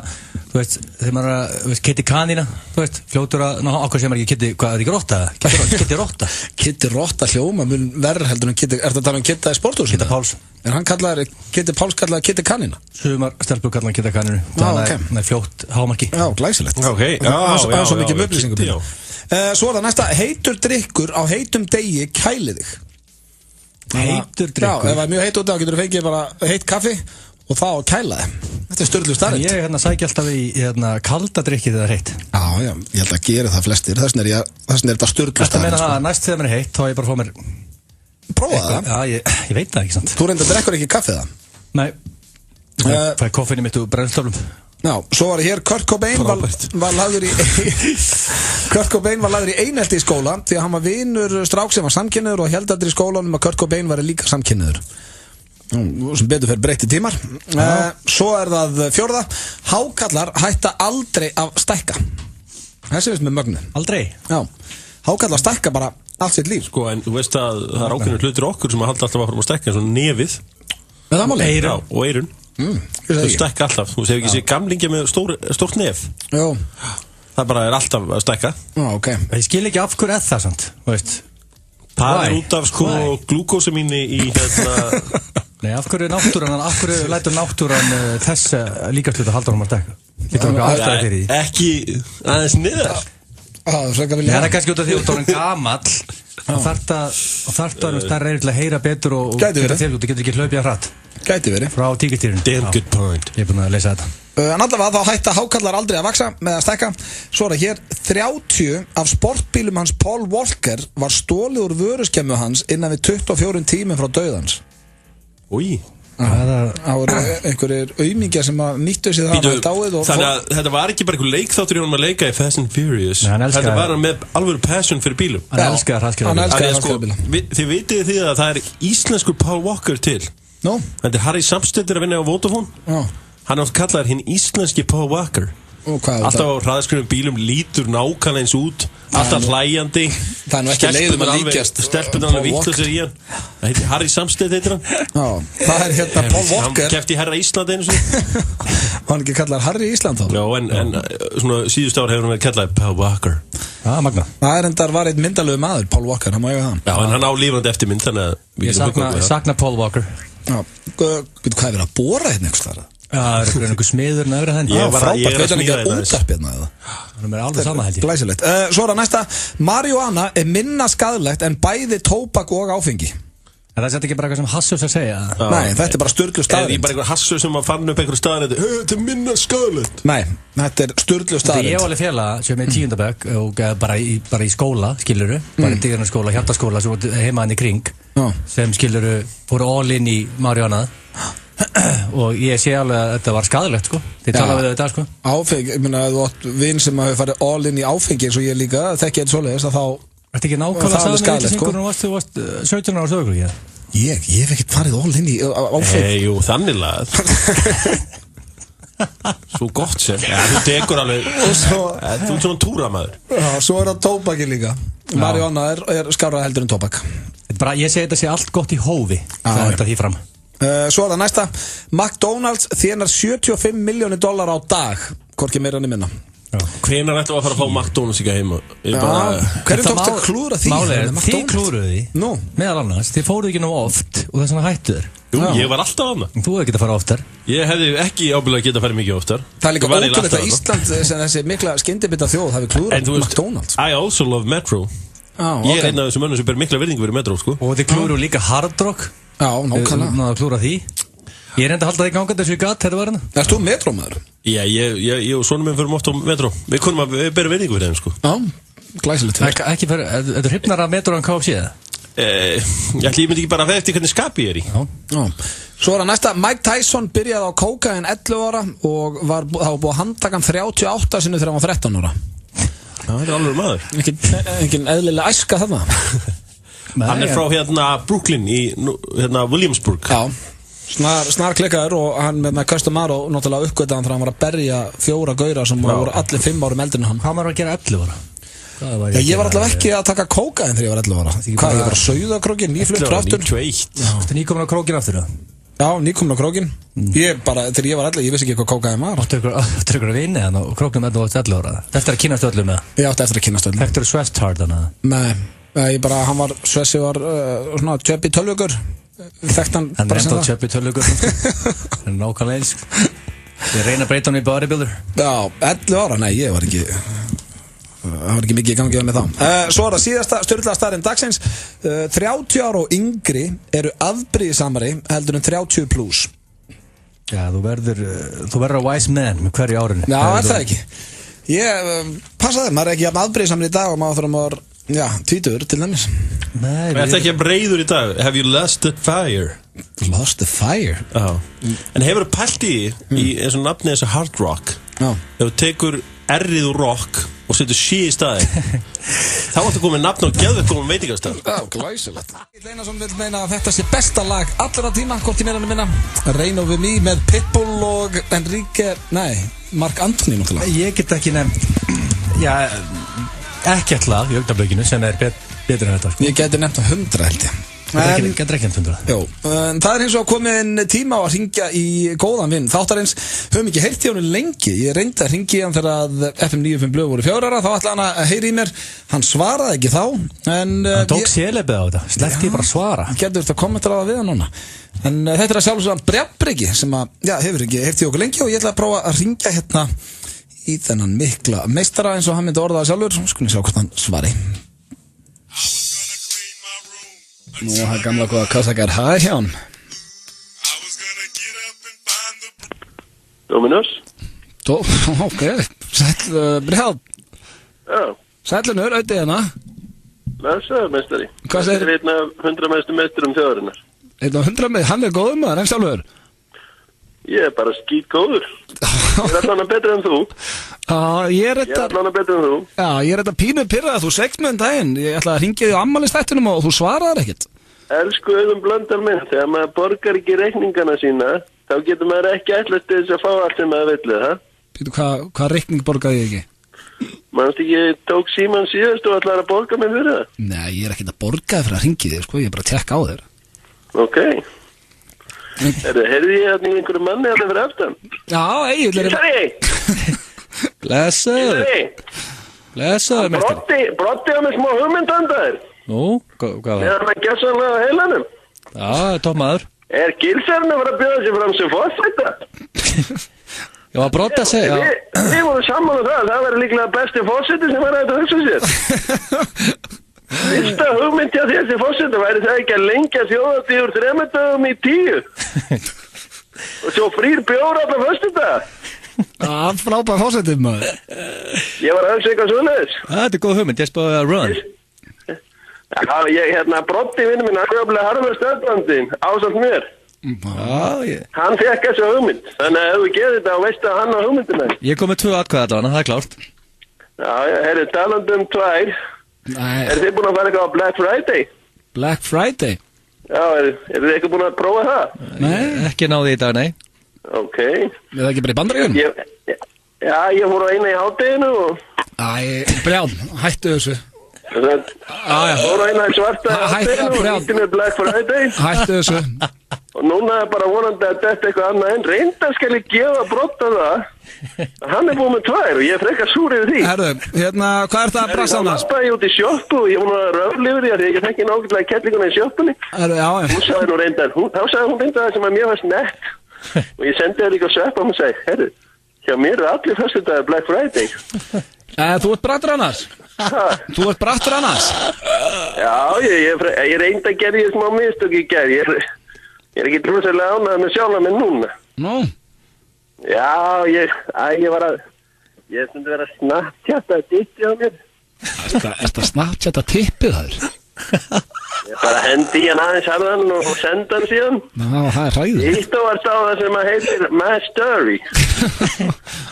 þú veist, þegar maður er að, Kitty kanína, þú veist, fljótur að, okkur sem er ekki Kitty, hvað er ekki rotta? Kitty rotta. Kitty rotta hljóma mun verður heldur en Kitty, er það að tala um Kitty í sporthúsinu? Kitty Páls. En hann kallaði, Kitty Páls kallaði Kitty kanina? Sumar stelpur kallar hann Kitty kaninu. Það er fljótt hámarki. Já, glæsilegt. Ok, Það er svo mikið upplýsingum. Svo er það næsta, heitur drykkur á heitum degi kælið þig. Heitur drykkur? Já, ef það er mjög heitt út, þá getur þú fengið bara heitt kaffi og þá kæla þig. Þetta er störðlu starrið. Ég sækja alltaf í kalda drykki þegar það er heitt. Já, ég held að gera það flestir. Þess vegna er þetta störðlu starrið. Þetta meina það, næst þegar mér er heitt, þá ég bara að fá mér... Prófa það? Já, ég veit það ekki sant. Þú reyndar drekkur ekki kaffið það? Nei. Það er koffeinu mitt úr brennstoflum. Já, svo var hér Kurt Cobain var lagður í Kurt Cobain var lagður í einelti í skóla því að hann var vinur strák sem var samkynniður og held allir í skólanum að Kurt Cobain var líka samkynniður. Sem betur fyrir breytti tímar. Svo er það 4. Hákallar hætta aldrei að stækka. Þessi veist með mögnu. Aldrei? Já. Hákallar stækka bara allt sitt líf. Sko, en þú veist að það er ákveðnir hlutir okkur sem að halda alltaf að fara að stækka, eins og nefið. Það má leið. Já, og eyrun. Þú stækka alltaf. Þú segir ekki sér gamlingja með stórt nef. Jó. Það bara er alltaf að stækka. Já, ok. Ég skil ekki af hverju það samt, þú veist. Það er út af sko glúkósamíni í Nei, af hverju lætur náttúran þess líka hlut að halda honum að stækka? Getur hann ástæði fyrir því? Ekki aðeins niður. Það er kannski út af því að þú er gamall og þarft að stærra er til að heyra betur og þú getur ekki hlaupið að hratt. Gæti verið. Frá tíkistýrun. Damn good point. Ég er búin að lesa þetta. En allavega þá hætta hákallar aldrei að vaksa með að stækka. Svo er það hér 30 af sportbílum hans Paul Walker var stólið úr vöruskemmu hans innan við 24 tímum frá dauðans. Új. Það voru einhverjir aumingjar sem að nýttu sig það að dáið og... Þannig að þetta var ekki bara einhver leikþáttur í honum að leika í Fast and Furious. Þetta var hann með alvöru passion fyrir bílum. Hann elskaði hraðskreiðarbíla. Þið vitið því að það er íslenskur Paul Walker til. Nó? Þetta er Harry Samstedt að vinna á Vodafone. Já. Hann átt kallaður hinn íslenski Paul Walker. Alltaf á hraðskreiðum bílum lítur nákvæmlega eins út. Alltaf hlæjandi. Það er nú ekki leiðum að líkjast. Stelpunar alveg vitlausir í hann. Það heitir Harry Samstedt heitir hann. Já, það er hérna Paul Walker. Hann keppt í Herra Ísland einu sinni. Hann ekki kallar Harry Ísland þá? Já, en svona síðust ár hefur hann verið kallaði Paul Walker. Já, magna. Það er endar var einn myndalögu maður, Paul Walker, hann má eiga það. Já, en hann á lífandi eftir mynd, þannig að ég sakna Paul Walker. Já, hvað er verið að bora hérna einhvers þar? Já, það er einhver smiður nefnir henni. Já, frábært, veit hann ekki að útarp hérna eða? Það er alveg sama held ég. Glæsilegt. Svo er það næsta, marihuana er minna skaðlegt en bæði tóbak og áfengi. En það er ekki bara eitthvað sem Hassus að segja? Nei, þetta er bara sturglu staðrind. Er það bara eitthvað Hassus sem að fann upp einhverju staðrind þetta er minna skaðlegt? Nei, þetta er sturglu staðrind. Ég var alveg félag sem er 10. bekk og bara í skóla, skiluru, bara í dýrnaskóla, hjartaskóla sem heima hann í kring, sem skiluru fóru all in í marihuana og ég sé alveg að þetta var skaðlegt sko. Þið tala við þetta sko. Áfengi, ég meina þú átt vinn sem hafi farið all in í áfengi eins og ég líka, þekki þetta svoleiðis að þá Þetta ekki nákvæmlega saman í syngur og þú varst 17 ára sögur ekki? Ég hef ekkert farið all in í áfengi. Jú, þannig lagað. Svo gott sem. Ja, þú tekur alveg, þú ert svona túramaður. Já, svo er það tóbaki líka. Marihuana er skárra heldur en tóbak. Ég segi þetta sé allt gott í hófi, það er þetta því fram. Svo er það næsta, McDonald's þénar $75 milljónir á dag, hvorki meira niður minna. Hvenær ættum við að fara að fá McDonald's ekki heima? Hvernig tókst að klúra því? Þið klúruðu því, meðal annars, þið fóruðu ekki ná oft og þess vegna hættuður. Jú, ég var alltaf annað. Þú hefði getað að fara oftar. Ég hefði ekki ábyggilega getað að fara mikið oftar. Það er líka ótrúlegt að Ísland, þessi mikla skyndibita þjóð, hafi klúrað McDonald's. I also love Metro. Ég er einn af þessum mönnum sem ber mikla virðingu fyrir Metro, sko. Og þið klúruðu líka Hard Rock. Já, nákvæmlega. Ég er enda að halda þig gangandi þessu í gatt, þetta var hérna. Erst þú metrómaður? Já, ég og sonum minn fyrir oft á metro. Við berum virðingu fyrir þeim, sko. Já, glæsilegt. Þetta er hrypnar af metro en KFC, eða? Ég myndi ekki bara að veða eftir hvernig skapi ég er í. Já. Svo er það næsta, Mike Tyson byrjaði á kókaín 11 ára og það var búið að handtaka hann 38 sinni þegar hann var 13 ára. Já, þetta er alveg maður. Engin eðlilega æska þarna. Hann er frá hérna Brooklyn í hérna Williamsburg. Já. Snar klikkaður og hann með Customaro náttúrulega uppgötaðan þegar hann var að berja 4 gaurar sem voru allir 5 árum eldri en hann. Hvað var að gera 11 ára? Ég var allavega ekki að taka kókain þegar ég var 11 ára. Hvað, ég var að sauða krókin, nýflutt aftur. 91. Þetta nýkomin á krókin aftur, Já, nýkomin á krókin. Ég bara, þegar ég var 11, ég vissi ekki hvað kókain var. Áttu ykkur að vinna þannig og króknum 11 ára. Eftir að kynnast öllum með? Ég átti eftir að kynnast öllum. Þekktur Svestard þannig? Nei, ég bara, Svessi var svona tjöppi tölvugur. Þekkt hann bara sem það. Hann er enda tjöppi tölvugur. Það er nákvæmlega eins. Ég reyna að breyta hann í bodybuilder. Já, 11 ára, nei, ég var ekki... Það var ekki mikið í gangi með þá. Svo er það síðasta styrlaða staðurinn dagsins. 30 ára og yngri eru afbrýðisamari heldur en 30 plus. Já, þú verður að wise man með hverju árinu. Já, er það ekki. Ég passa það, maður er ekki afbrýðisamari í dag og maður þarf að maður, tvítur til dæmis. Nei, er það ekki breiður í dag? Have you lost the fire? Lost the fire? Já. En hefur þú pælt í eins og nafnið þessu hard rock? Já. Ef þú tekur R-ið úr rock og setur sí í staði þá áttu komið nafn og geðveikt komið veitingastað. Já, glæsilegt. Einarsson vil meina að þetta sé besta lag allra tíma, hvort í meðan minna Rain Over Me með Pitbull og Mark Anthony náttúrulega. Ég get ekki nefnt ekkert lag í augnablikinu sem er betur en þetta sko. Ég geti nefnt 100 held ég. Getur ekki nefnt 100. Jó, það er eins og komin tíma á að hringja í góðan vinn. Þáttarins höfum ekki heyrt í honum lengi. Ég reyndi að hringja í hann þegar að FM 95 blöð voru 4 ára. Þá ætlaði hann að heyri í mér. Hann svaraði ekki þá. Hann tók sélebið á þetta. Sleppti ég bara að svara. Getur þetta að kommentara það við hann núna. En þetta er að sjálfsögðan Brjabbriki sem að, hefur ekki heyrt í okkur lengi og ég ætla að prófa að hringja hérna í þennan mikla meistara eins og hann myndi orðaða sjálfur. Skulum sjá hvort hann svari. Nú, það er gamla góða kassakar hæ hjá hann. Dominus? Ok, sæll Brjáln. Já. Sællinur, auðvitað hérna. Læsaður meistari. Hvað segir? Þetta er einn af 100 mestu meisturum þjóðarinnar. Einn af 100 meist, hann er góður maður, en sjálfur? Ég er bara skít góður. Ég er allan að betra en þú. Ég er allan að betra en þú. Já, ég er þetta pínu pirrað, þú segst með daginn. Ég ætlaði að hringja þig á ammælistættinum og þú svaraðar ekkert. Elsku Auðun Blöndal minn, þegar maður borgar ekki reikningana sína, þá getur maður ekki ætlast til þess að fá allt sem maður vill, ha? Býtu, hvað reikning borgaði ég ekki? Mannst ekki, tók síman síðast og ætlaði að borga mig fyrir það? Nei, ég er ekkert að borga fyrir að hringja þig, sko, ég er bara að tekka á þér. Ok. Heyrði ég hérna í einhverju manni að það fyrir aftan? Já, Egill er... Blessaður. Blessaður, meistari. Brotti á mig smá hugmyndandaðir. Nú, hvað var það? Ég er að gjössanlega á heilanum. Já, það er topp maður. Er Gilsarinn að vera að bjóða sig fram sem fórseta? Já, að Broddi að segja. Við vorum saman á það verður líklega besti fórseti sem verður að hugsa sér. Fyrsta hugmynd hjá þessi fórseta væri það ekki að lengja þjóðatíð úr 3 dögum í 10. Og svo frýr bjór allar föstudag. Frábær fórsetið maður. Ég var að hugsa eitthvað svoleiðis. Þetta er góð hugmynd, ég spáði að run. Já, Broddi vinnu minn, hann er harfur stöðbrandin, ásamt mér. Hann fekk þessu hugmynd. Þannig að ef þú gerir þetta og veist að hann á hugmyndina. Ég kom með 2 atkvæði allavega, það er klárt. Já, heyrðu, talandi 2. Er þið búin að fara eitthvað á Black Friday? Black Friday? Já, er þið eitthvað búin að prófa það? Nei, ekki náði í dag, nei. Ok. Er það ekki bara í Bandaríkjunum? Já, ég fór á eina í hádeginu og... Brjáln, hættu þessu. Fór á eina í svarta hádeginu og hýtti með Black Friday. Hættu þessu. Og núna er bara vonandi að þetta eitthvað annað en reynda skal ég gefa Brodda það. Hann er búin með 2 og ég er frekar súr yfir því. Herðu, hvað er það að brasa á það? Þá lappaði ég út í sjoppu og ég var að röflifur því að ég þekki nákvæmlega kettlinguna í sjoppunni. Hún sagði nú reyndar, þá sagði hún reyndar það sem að mér varst nett. Og ég sendi það líka á svepp og hún sagði, herru, hjá mér er allir föstudagar Black Friday. Þú ert brattur annars? Þú ert brattur annars? Já, ég reynda að gera ég smá mistök í gerð. Ég er ekki trúslega ánægð með sjálf mig núna. Nú? Já, ég var að... Ég stundi verið að Snapchatta ditti á mér. Ertu að Snapchatta tippið þær? Ég bara hendi hann aðeins harðan og senda hann síðan. Ná, það er hræðið. Ítt og var stáð það sem að heitir My Story.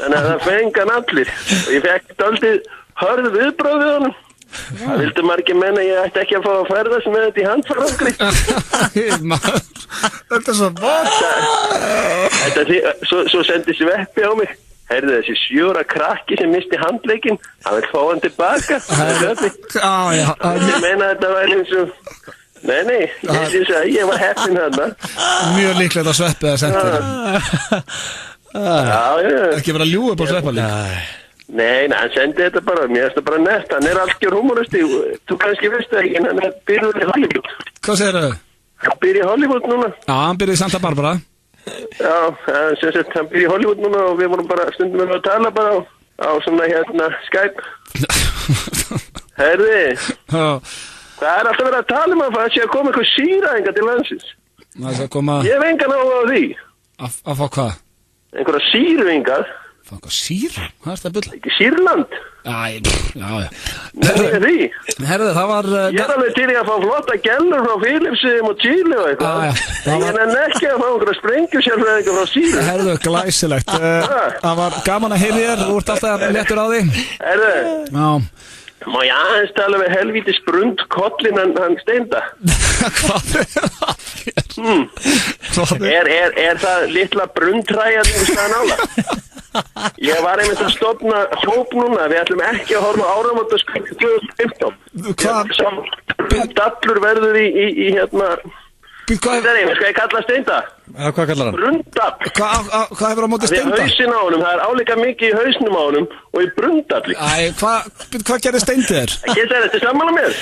Þannig að það fengi hann allir. Og ég fekk dálítið hörð viðbröð við honum. Það vildi margir menna ég ætti ekki að fá að ferðast með þetta í handfarangri. Þetta svo Svo sendi Sveppi á mig. Heyrðu, þessi 7 ára krakki sem misti handleikinn, hann vil fá hann tilbaka. Ég meina þetta var eins og... Nei, ég var heppinn þarna. Mjög líklegt að Sveppi að senda þér. Ekki vera að ljúga upp á Sveppa líka. Nei, hann sendi þetta bara, mér finnst það bara nett, hann algjör humoristi, þú kannski veistu ekki, en hann byrjuð í Hollywood. Hvað segir þau? Hann byrjuð í Hollywood núna. Já, hann byrjuð í Santa Barbara. Já, sem sagt, hann byrjuð í Hollywood núna og við vorum bara stundum með að tala bara á svona Skype. Herði, það alltaf verið að tala að það sé að koma eitthvað sýraðingar til landsins. Ég hef engan á því. Að fá hvað? Einhverja sýruingar. Fá eitthvað sýru? Hvað er það bull? Ekki Sýrland. Já. Nei, því. Herðu, það var... Ég alveg til að fá flotta gellur frá Filipsum og Chile og eitthvað. En ég ekki að fá einhverja sprengjusjálfræðingar frá Sýru. Herðu, glæsilegt. Það var gaman að heyra þér, þú ert alltaf léttur á því. Herðu. Já. Má ég aðeins tala við helvíti sprund kollin hann Steinda? Hvað er það? Er það litla brundtræja sem staðan ála? Ég var einmitt að stofna hóp núna, við ætlum ekki að horfa áramótaskvöld 2015. Hvað? Brundallur verður í Hvað er það? Skal ég kalla Steinda? Hvað kallar hann? Brundall. Hvað hefur á móti Steinda? Það er hausinn á honum, það er álíka mikið í hausnum á honum og í Brundalli. Hvað gerði Steindi þér? Ekki þetta sammála mér?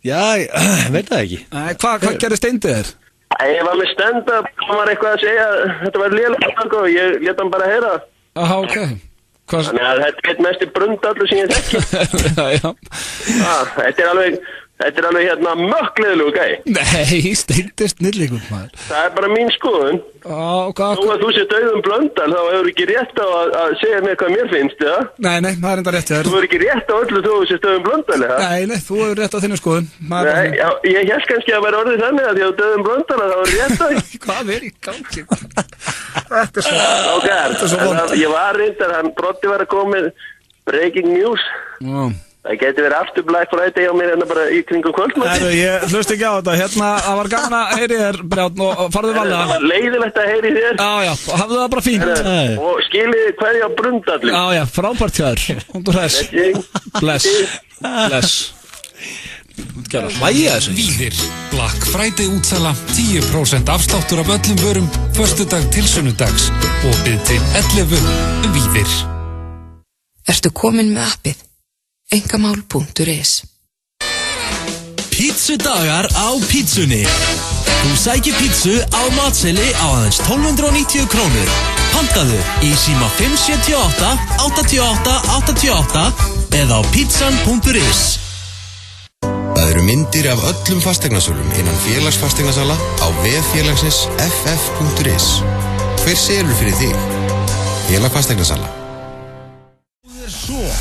Já, veit það ekki. Hvað gerði Steindi þér? Ég var með stand-up, hann var eitthvað að segja, þetta var lélega og ég lét hann bara heyra. Aha, ok. Þannig að þetta er mest í Brundallu sem ég þekki. Þetta er alveg mökkleðilegu gæi. Nei, Steindi er snillingur, maður. Það er bara mín skoðun. Þó að þú sé Dauðum Blöndal, þá hefur ekki rétt á að segja mér hvað mér finnst, ja? Nei, það er enda rétt, já. Þú hefur ekki rétt á öllu þú sé Dauðum Blöndal, ja? Nei, þú hefur rétt á þinni skoðun. Nei, ég held kannski að vera orðið þannig að því á Dauðum Blöndal að það var rétt á því. Hvað er í gangi? Þetta er svo vond. Ég var reyndar, hann Broddi var að koma með breaking news. Það geti verið aftur Black Friday á mér bara í kringum kvöldmætti. Ég hlust ekki á þetta. Það var gaman að heyri þér, Brján, og farðu varlega. Það var leiðilegt að heyri þér. Já, hafðu það bara fínt. Og skiljiði hverja á Brundalli. Já, frábært hjá þér. Hundur hress. Bless. Hlæja þessu. Víðir. Black Friday útsala, 10% afsláttur af öllum vörum, föstudag til sunnudags. Opið til 11. Víðir. Ertu komin með appið? Engamál.is Pítsudagar á pítsunni. Þú sækir pítsu á matseli á aðeins 1290 krónur. Pantaðu í síma 578 88 88 eða á pizzan.is. Það eru myndir af öllum fasteignasölum innan félagsfasteignasala á vef félagsins ff.is. Hver selur fyrir þig? Félag fasteignasala.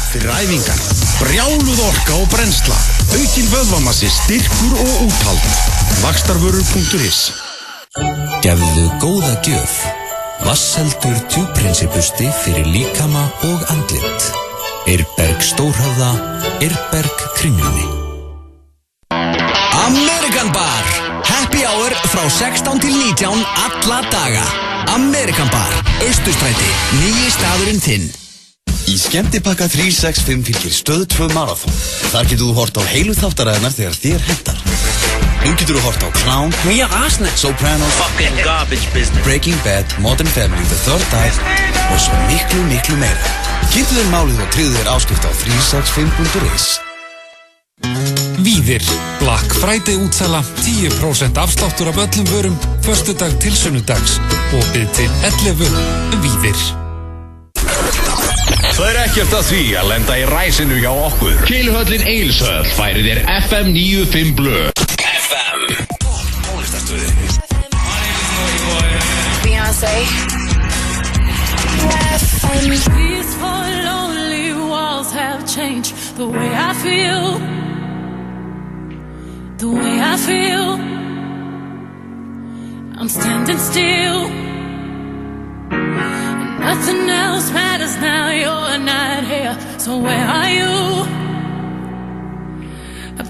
Fyrir æfingar, brjáluð orka og brennsla, aukinn vöðvamassi, styrkur og úthald. Vaxtarvörur.is. Gefðu góða gjöf. Vasseldur tjúprinsibusti fyrir líkama og andlit. Eirberg Stórhöfða, Eirberg Kringlunni. Amerikan Bar. Happy hour frá 16 til 19 alla daga. Amerikan Bar, Austurstræti, nýji staðurinn þinn. Í skemmtipakka 365 fylgir Stöð 2 Marathon. Þar getur þú hort á heilu þáttaræðinar þegar þér hentar. Nú getur þú hort á Clown, Sopranos, Breaking Bad, Modern Family, The Third Eye og svo miklu meira. Kynntu þér málið og tryggðu þér áskrift á 365.is. Víðir. Black Friday útsala, 10% afsláttur af öllum vörum, föstudag til sunnudags. Opið til 11. Víðir. Það ekkert að því að lenda í ræsinu hjá okkur. Keiluhöllin Egilshöll færir þér FM 95 Blö. FM Tónlistarstöðin. Beyoncé. These four lonely walls have changed the way I feel. The way I feel. I'm standing still. Nothing else matters now, you're not here. So where are you?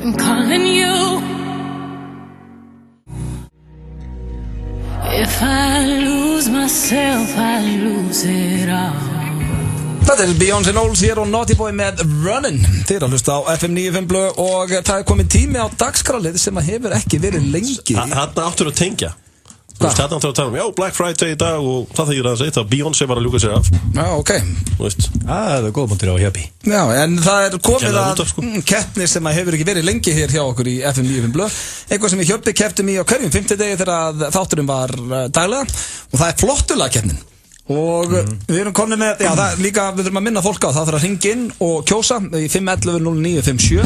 I'm calling you. If I lose myself, I lose it all. Þetta Beyoncé Knowles hér og Naughty Boy með Runnin'. Þið eru að hlusta á FM 95 blöð og það komið tími á dagskrálið sem að hefur ekki verið lengi. Þarna áttur að tengja. Þarna áttur að tala já, Black Friday í dag og það þýðir að segja að Beyoncé var að ljúka sér af. Já, ok. Það er góð múndir á hjöpi. Já, en það komið að keppni sem að hefur ekki verið lengi hér hjá okkur í FM 95 blöð. Eitthvað sem við hjöpi kepptum í á hverjum 50 degi þegar þátturinn var daglega og það er flottulakeppnin. Og við erum komin með, já það líka, við þurfum að minna fólk á það þarf að ringa inn og kjósa í 511-0957.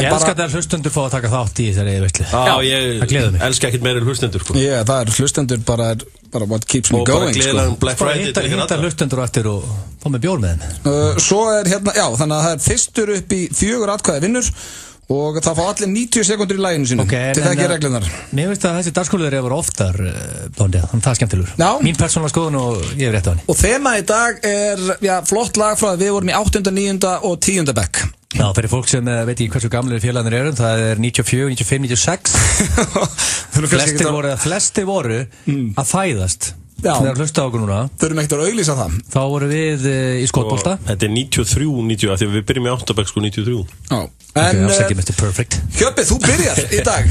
Ég elska að hlustendur fá að taka þátt í þessari veitlu. Já, ég elska ekkert meira hlustendur. Já, það er hlustendur bara what keeps me going. Og bara gleðilega Black Friday til Hitta hlustendur eftir og fá með bjór með þeim. Svo er hérna, já, þannig að það er fyrstur upp í 4 atkvæði vinnur. Og það fá allir 90 sekundur í læginu sínum. Til það ekki reglunar. Mér finnst að þessi dagsskóliður eru oftar blóndið, þannig það er skemmtilegur. Mín persónulega skoðun og ég hef rétt á henni. Og þema í dag er flott lag frá að við vorum í 8., 9. og 10. bekk. Já, fyrir fólk sem veit ekki hversu gamlir félagarnir eru, það er 94, 95, 96. Flestir voru að fæðast. Já. Þegar hlusta á okkur núna. Þurfum ekkert að auglýsa það. Þá voru við í skotbolta. Þetta er 93, 90, af því að við byrjum í 8. bekk 93. Já. En afsækja Mr. Perfect. Hjöpi, þú byrjar í dag.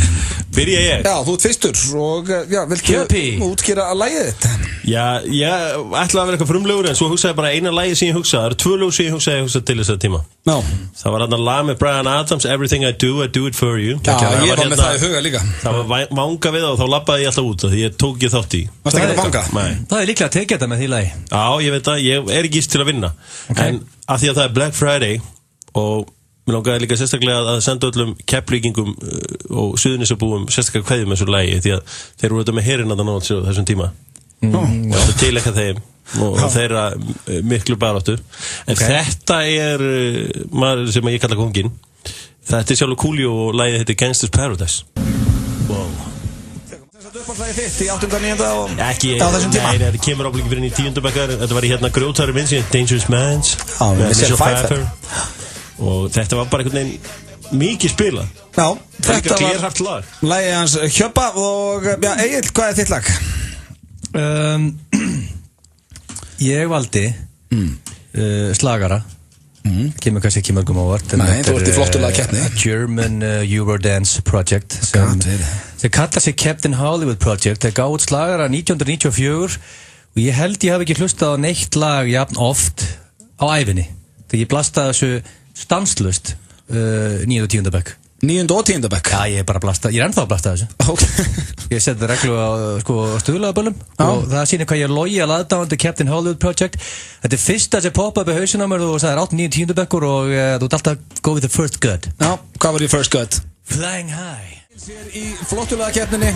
Byrja ég? Já, þú ert fyrstur og viltu útskýra að lagið þitt? Já, ég ætlaði að vera eitthvað frumlegur en svo hugsaði bara eina lagi sem ég hugsaði. Það eru 2 lög sem ég hugsaði til þess að tíma. Já. Það var þarna lag með Bryan Adams, Everything I Do it for you. Já, ég var með það í huga líka. Það var vanga við það og þá labbaði ég alltaf út því ég tók ekki þátt í. Varstu ekki að vanga? Nei. Það er líklega að tekja þetta með því lagi. Já, ég veit að ég er ekki íst til að vinna. En af því að það er Black Friday og mér langaði líka sérstaklega að senda öllum Keflvíkingum og Suðurnesjabúum sérstaklega kveðjum með þessu lagi því að þeir voru þetta með herinn að þessum tíma. Og þetta tilekka þeim og þeirra miklu baráttu. En þetta er maður sem ég kalla konginn. Þetta er sjálfur Coolio og lagið heitir Gangsta's Paradise. Wow. Uppáhaldslagið þitt í 8., 9. og á þessum tíma? Nei, þetta kemur ábyggi fyrir í 10. bekkar. Þetta var í hérna grjótari minn síðan Dangerous Minds með Michelle Pfeiffer. Og þetta var bara einhvern veginn mikið spilað. Já, þetta var glerhart lag. Lagið hans Hjöpa og Egill, hvað er þitt lag? Ég valdi slagara. Kemur kannski ekki mörgum ávart. Nei, þú ert í flottulega keppni. German Eurodance Project sem kallar sig Captain Hollywood Project. Þeir gáði út slagara 1994 og ég held ég hafi ekki hlustað á neitt lag jafn oft á ævinni. Þegar ég blastaði þessu stanslust 9. og 10. bekk. 9. og 10. bekk? Já, ég er bara blastað, ég er ennþá að blasta þessu. Ég seti reglu á stuðlaðaböllum og það sýnir hvað ég er lojal aðdáandi Captain Hollywood Project. Þetta er fyrsta sem poppa upp í hausinn á mér og það er 8, 9, 10. bekkur og þú ert alltaf go with the first gut. Já, hvað var því first gut? Flying High. Sér í flottulega keppninni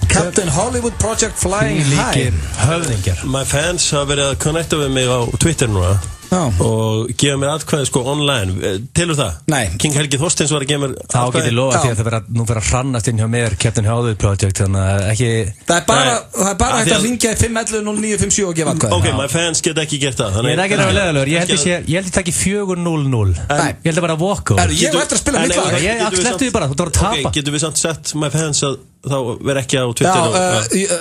Captain Hollywood Project Flying High. Líkir höfðingjar. My fans hafa verið að connecta við mig á Twitter núna. Og gefa mér atkvæði sko online. Telur það? Nei. King Helgi Þorsteins var að gefa mér atkvæði. Þá get ég lofa því að það nú fyrir að hrannast inn hjá mér Captain Hollywood Project, þannig að ekki... Það er bara hægt að ringja í 511-0957 og gefa atkvæði. Ok, my fans geta ekki gert það. Ég er ekki að leðalur, ég held ég takk í 4-0-0. Ég held að bara walk over. Ég var eftir að spila mitt lag. Ég sleppti því bara, þú voru að tapa. Ok, getur við samt sett my fans að þá verð ekki á Twitter.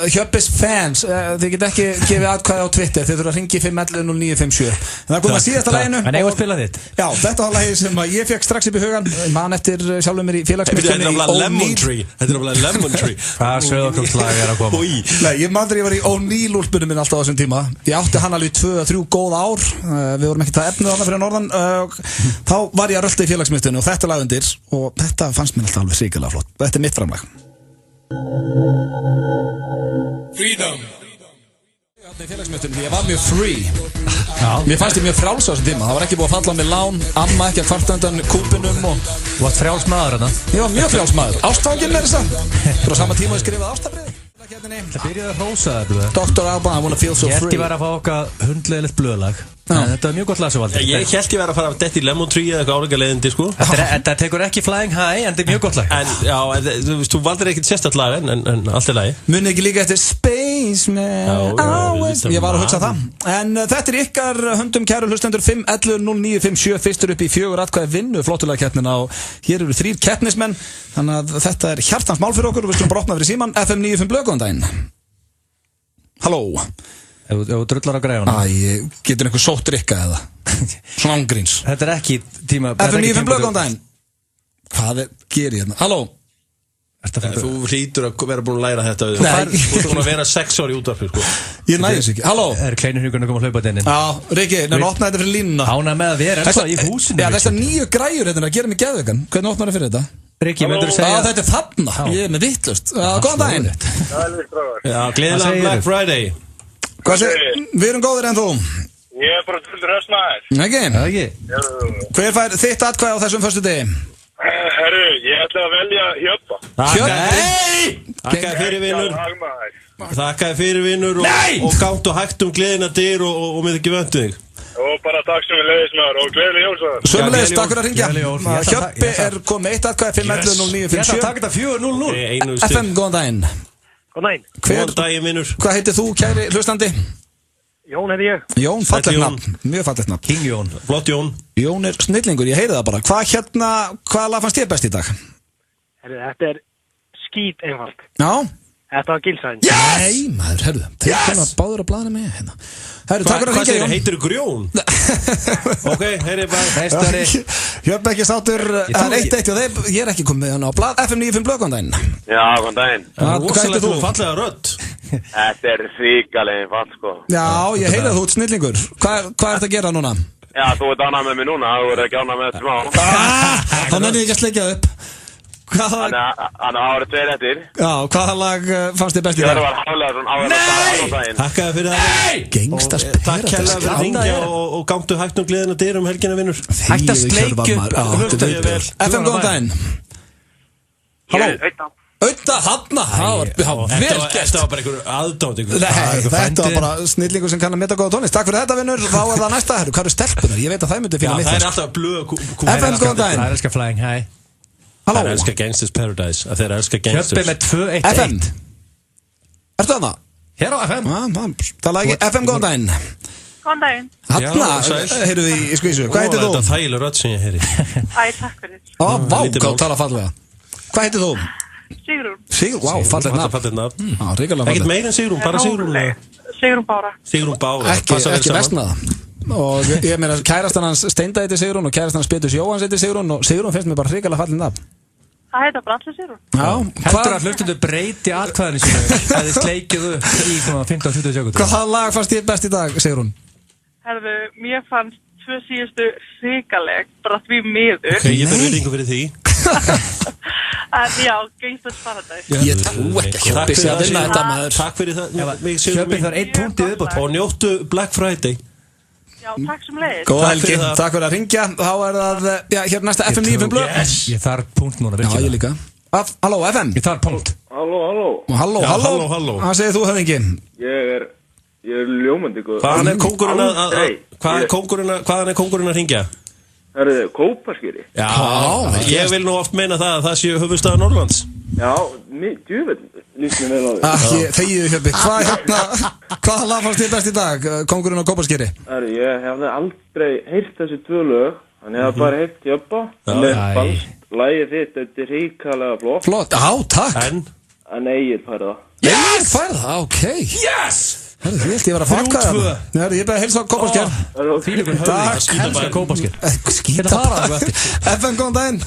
Hjöppis fans, þið get ekki gefið atkvæði á Twitter, þið þurfa að ringja í 511-0957. Það kom að síðasta laginu. En eigum að spila þitt. Já, þetta var lagið sem ég fekk strax upp í hugan. Man eftir sjálfur mér í félagsmyndstunni. Þetta er náttúrulega Lemon Tree. Hvað sögurkvöldslag er að koma? Nei, ég man þegar ég var í O'Neill-úlpunum minn alltaf á þessum tíma. Ég átti hann alveg 2-3 góð ár. Við vorum ekkert að efna þarna fyrir norðan. Þá var ég að rölda í félagsmyndstunni og þetta lag undir. Og þetta fannst mér alltaf alveg hrikalega flott. Þetta er mitt framlag. Freedom. Ég var mjög free. Mér fannst ég mjög frjáls á þessum tíma. Það var ekki búið að falla á mig lán. Amma ekki að kvarta undan kúpinum og... Þú varst frjáls maður þarna? Ég var mjög frjáls maður. Ástfanginn með þess að. Þú var á sama tíma að skrifa ástabriði. Það byrjaði að hrósa það. Dr. Alban, I wanna feel so free. Ég var að fá okkar hundlegilegt blöðlag. Þetta var mjög gott lag svo Valdi. Ég held ég verið að fara að detti í Lemon Tree eða eitthvað álega leiðindi sko. Þetta tekur ekki Flying High en þetta er mjög gott lag. En já, þú valdir ekkert sérstætt lag en allt er lagi. Muni ekki líka eftir Spaceman Always. Ég var að hugsa það. En þetta er ykkar höndum kæru hlustendur 511-0957 fyrstur upp í 4 atkvæði vinnu flottulega og hér eru 3 keppnismenn. Þannig að þetta er hjartans mál fyrir okkur og við skulum brotna fyrir síman FM 95 Blöð, góðan daginn. Halló. Ef þú drullar á græðuna. Getur einhver sótt drikka eða? Svona ángríns. Þetta er ekki tíma. FM 95 Blöð, góðan daginn. Hvað gerir ég hérna? Halló. Þú hlýtur að vera búin að læra þetta. Þú ert búin að vera 6 ári í útvarpi sko. Ég næði þess ekki. Halló. Er kleinu hugurinn að koma að hlaupa þetta inn? Já, Riki, nefnum opna þetta fyrir línuna. Ána með að vera ennþá í húsinu. Já, þessar 9 græjur hérna að gera mig geðveikan. Hvernig opnar það fyrir þetta? Riki, myndur þú segja? Þetta er þarna. Ég er með vittlust. Góðan daginn. Já, gleðilega Black Friday. Við erum góðir en þú. Ég er bara fullur röstmaður. Ekki? Hver fær þitt atkvæði á þessum föstu degi? Herru, ég ætla að velja Hjöppa. Þakkaði fyrir vinnur. Þakkaði fyrir vinnur og gátt og hægt gleðina dyr og með ekki vöndu þig. Og bara takk sem við leiðis maður og gleðileg jólsmaður. Sömulegis, takk fyrir að ringja. Hjöppi er komið 1 atkvæði 511-0957. Ég ætla að taka þetta 4-0-0. FM, góðan daginn. Góðan daginn. Góðan daginn, vinnur. Hvað heitir þú, kæri hlustandi? Jón heiti ég. Jón, fallegt nafn. Mjög fallegt nafn. King Jón. Flott Jón. Jón er snillingur, ég heyri það bara. Hvað lag fannst þér best í dag? Þetta er skít einfalt. Já. Þetta var Gilsarinn. Nei, maður, herru. Þeir koma báður að blaðra með hérna. Herru, takk fyrir að ringja, Jón. Heitir þú Grjón? Ok, heyri bara. Hjöppi ekki sáttur. Það er 1-1 og þeir, ég er ekki komið hann á blað. FM 95 Blöð, góðan daginn. Já, góðan daginn. Hvað heitir þú? Fallega rödd. Þetta er ríkalega einfalt, sko. Já, ég heyri að þú ert snillingur. Hvað ert að gera núna? Já, þú ert ánað með mig núna. Þú ert ekki ánað með þetta smá. Þá nefnir ég ekki að sleikja upp. Þannig að það voru 2 réttir. Já, hvaða lag fannst þér best í dag? Ég var hálflega svona áður á daginn. Takkaði fyrir það. Gangstas Takk kærlega fyrir að ringja og gáttu hægt gleðina dyr helgina vinnur. Hægt að sleikju. FM, góðan daginn. Halló. Auðvitað, hanna. Þetta var bara einhver aðdánd. Þetta var bara snillingur sem kann að meta góða tónlist. Takk fyrir þetta, vinnur. Þá er það næsta. Hvað eru stelpunar? Ég veit að það myndi finna mitt. Það er alltaf blöð. FM, góðan daginn. Það elskar Flying High. Það er elskar Gangsters Paradise. Það er elskar Gangsters. Hjöppi með 2-1-1. FM. Ertu að það? Hér á FM. Það lagi FM, góðan daginn. Góðan daginn. Hanna, heyrðu við í skvísu. Hvað heitir þú? Þetta er þægileg rödd sem ég heyri. Æ, takk fyrir. Vá, hvað tala fallega. Hvað heitir þú? Sigrún. Sigrún, vá, fallet nafn. Ekkert meir en Sigrún, bara Sigrún. Sigrún Bára. Sigrún Bára. Ekki vestnaða. Og ég meina, kærastan hans Steinda heitir Sigrún og kærastan hans Péturs Jóhanns heitir Sigrún og Sigrún finnst mér bara hrikalega fallet nafn. Það heita bara allir Sigrún. Já. Heldur að hlustundu breyti atkvæðinu sínu að þið sleikjuðu í 15-20 sekundur. Hvað lag fannst þér best í dag, Sigrún? Herðu, mér fannst 2 síðustu hrikaleg, bara því miður. Ok, ég ber virðingu fyrir því. En já, Gangsters Paradise. Ég trú ekki Hjöppi sé að vinna þetta, maður. Takk fyrir það. Hjöppi þar 1 punkt í viðbót. Og njóttu Black Friday. Já, takk sem leiðis. Góða helgi, takk fyrir að ringja. Þá er það, já, hér næsta FM 95 Blöð. Ég þarf punkt núna, virkilega. Já, ég líka. Halló, FM. Ég þarf punkt. Halló. Halló. Hvað segir þú, höfðingi? Ég er ljómandi góð. Hvaðan er kóngurinn að ringja? Það eru Kópaskeri. Já, ég vil nú oft meina það að það séu höfuðstaðar Norrlands. Já, djúvel, líst mér vel á því. Þegiðu, Hjöppi. Hvaða lag fannst þér best í dag, kóngurinn á Kópaskeri? Ég hefði aldrei heyrt þessi 2 lög, þannig að ég hef bara heyrt Hjöppa. Mér fannst lagið þitt, þetta er ríkalega flott. Flott, já, takk. En Egill fær það. Egill fær það, ok. Yes! Herru, ég held ég var að fakka það. Herru, ég beði að heilsa á Kópasker. Þýlikur höfði, skítabæði Kópasker. Skítabæði. FM, góðan daginn.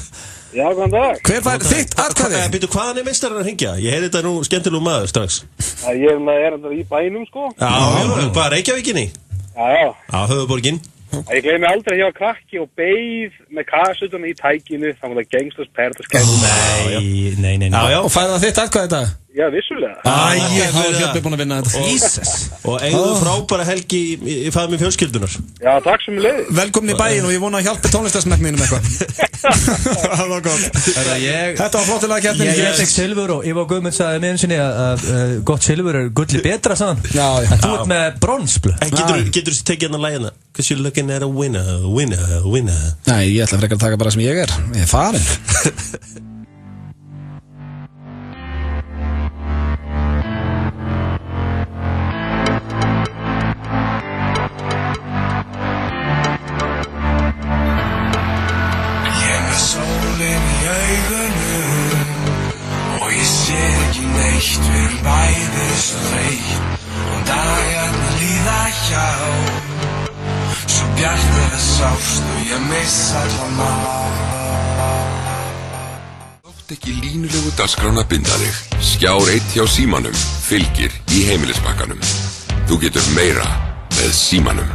Já, góðan dag. Hver fær þitt atkvæði? Býtu, hvaðan er meistarinn að hringja? Ég heyri þetta nú skemmtilegu maður strax. Ég er í bænum, sko. Já, hvað, Reykjavíkinni? Já. Já, höfuborginn. Ég gleymi aldrei að ég var krakki og beið með kassutuna í tækinu, þannig að Gangsters Paradise. Nei. Já. Og færði það þitt atkvæði þetta? Já, vissulega. Þá er Hjörtur búinn að vinna þetta. Jesus. Og eigðu frábæra helgi í faðmi fjölskyldunar. Já, takk sem leið. Velkomin í bæinn og ég vona að hjálpa tónlistarsmekninum eitthvað. Það var gott. Þetta var flottilega keppnin. Ég fekk silfur og Ivar Guðmunds sagði með einu sinni að gott silfur gulli betra, sagðan. Já. Þú ert með brons, blöð. Getur þú tekið hérna lægina? Cause you're looking at a winner. Nei, ég ætla frekar að taka bara sem ég er. Ég er farinn. Sólin í augunum og ég sé ekki neitt, við erum bæði svo þreytt og dagarnir líða hjá svo bjart er það sást og ég missa allan Þótt ekki línulegu dagskrána binda þig. Skjár 1 hjá Símanum fylgir í heimilisbakkanum. Þú getur meira með Símanum.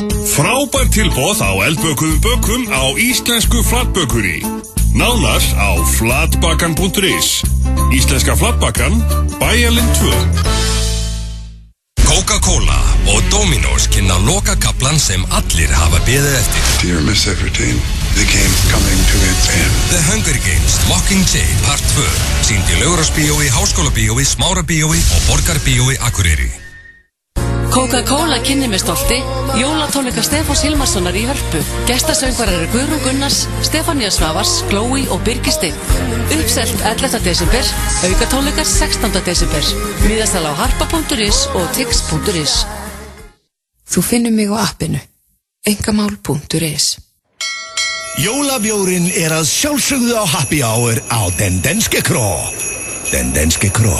Frábær tilboð á eldbökuðum bökum á íslensku flatbökunni. Nánar á flatbakan.is. Íslenska flatbakan, Bæjarlind 2. Coca-Cola og Dominos kynna lokakaflan sem allir hafa beðið eftir. Dear Miss Everdeen, the game's coming to its end. The Hunger Games Mockingjay Part 2 sýnd í Laugarásbíói, Háskólabíói, Smárabíói og Borgarbíói Akureyri. Coca-Cola kynni með stolti jólatónleika Stefáns Hilmarssonar í Hörpu. Gestasöngvarar eru Guðrún Gunnars, Stefanía Svavars, Glói og Birgir Steinn. Uppselt 11. desember, aukatónleikar 16. desember. Miðasala á harpa.is og tix.is. Þú finnur mig á appinu engamál.is. Jólabjórin er að sjálfsögðu á happy hour á Den Danske Krå. Den Danske Krå.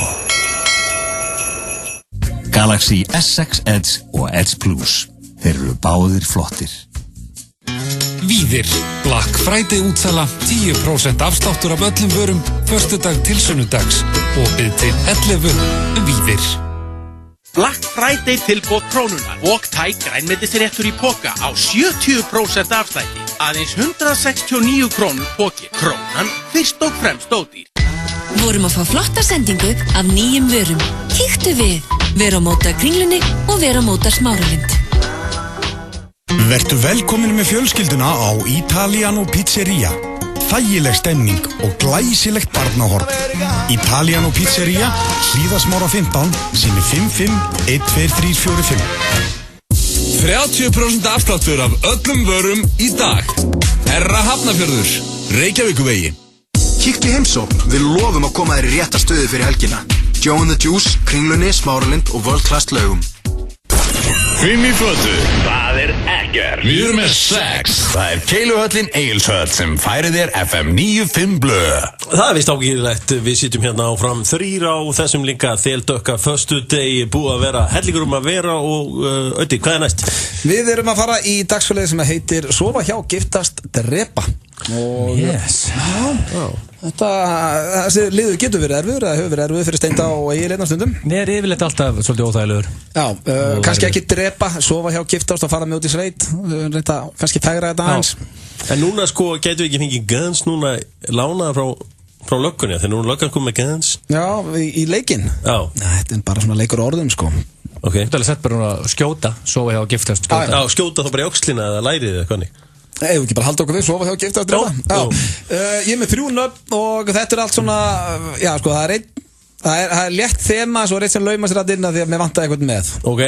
Galaxy S6 Edge og Edge Plus. Þeir eru báðir flottir. Víðir. Black Friday útsala 10% afsláttur af öllum vörum föstudag til sunnudags. Opið til 11. Víðir. Black Friday tilboð Krónunar. Wok-Thai grænmetisréttur í poka á 70% afslætti. Aðeins 169 krónur poki. Krónan fyrst og fremst ódýr. Vorum að fá flotta sendingu af nýjum vörum. Kíktu við. Vera á móta Kringlunni og vera á móta Smáralind. Vertu velkomin með fjölskylduna á Italiano Pizzeria. Þægileg stemning og glæsilegt barnahorn. Italiano Pizzeria, Hlíðasmára 15, sími 55-12345. 30% afsláttur af öllum vörum í dag. Herra Hafnarfjörður, Reykjavíkurvegi. Kíktu í heimsókn, við lofum að koma þér í rétta stöðu fyrir helgina. Joe and the Juice, Kringlunni, Smáralind og World Class Laugum. Fimm í fötu, það ekkert. Við erum með 6. Það Keiluhöllin Egilshöll sem færir þér FM 95 blöð. Það vist ágæðilegt, við sitjum hérna áfram 3 á þessum líka þeldökka föstudegi, búið að vera hellingur að vera og Öddi, hvað næst? Við erum að fara í dagsfélagi sem heitir Sofa hjá, giftast, drepa. Og yes. Þessi liður getur verið erfiður eða hefur verið erfiður fyrir Steinda og Egil einna stundum. Nei, er yfirleitt alltaf svolítið óþægilegur. Já, kannski ekki drepa, sofa hjá, giftast og fara með út í sveit. Reynda, kannski fegra þetta aðeins. En núna sko getur við ekki fengið guns núna lánaða frá löggunni, þegar núna löggan kom með guns. Já, í leikinn. Já. Þetta er bara svona leikur orðum sko. Ok. Þú ætlaði sett bara núna skjóta, sofa hjá, giftast, skjóta. Já, skjóta þá bara í öxlina eða lærið eða hvernig. Nei, við ekki bara halda okkur við, sofa hjá, giftast, drepa. Ég er með 3 nöfn og þetta er allt svona, já sko, það er létt þema, svo er eitt sem lauma sér að dynna því að mér vantaði eitthvað með. Ok.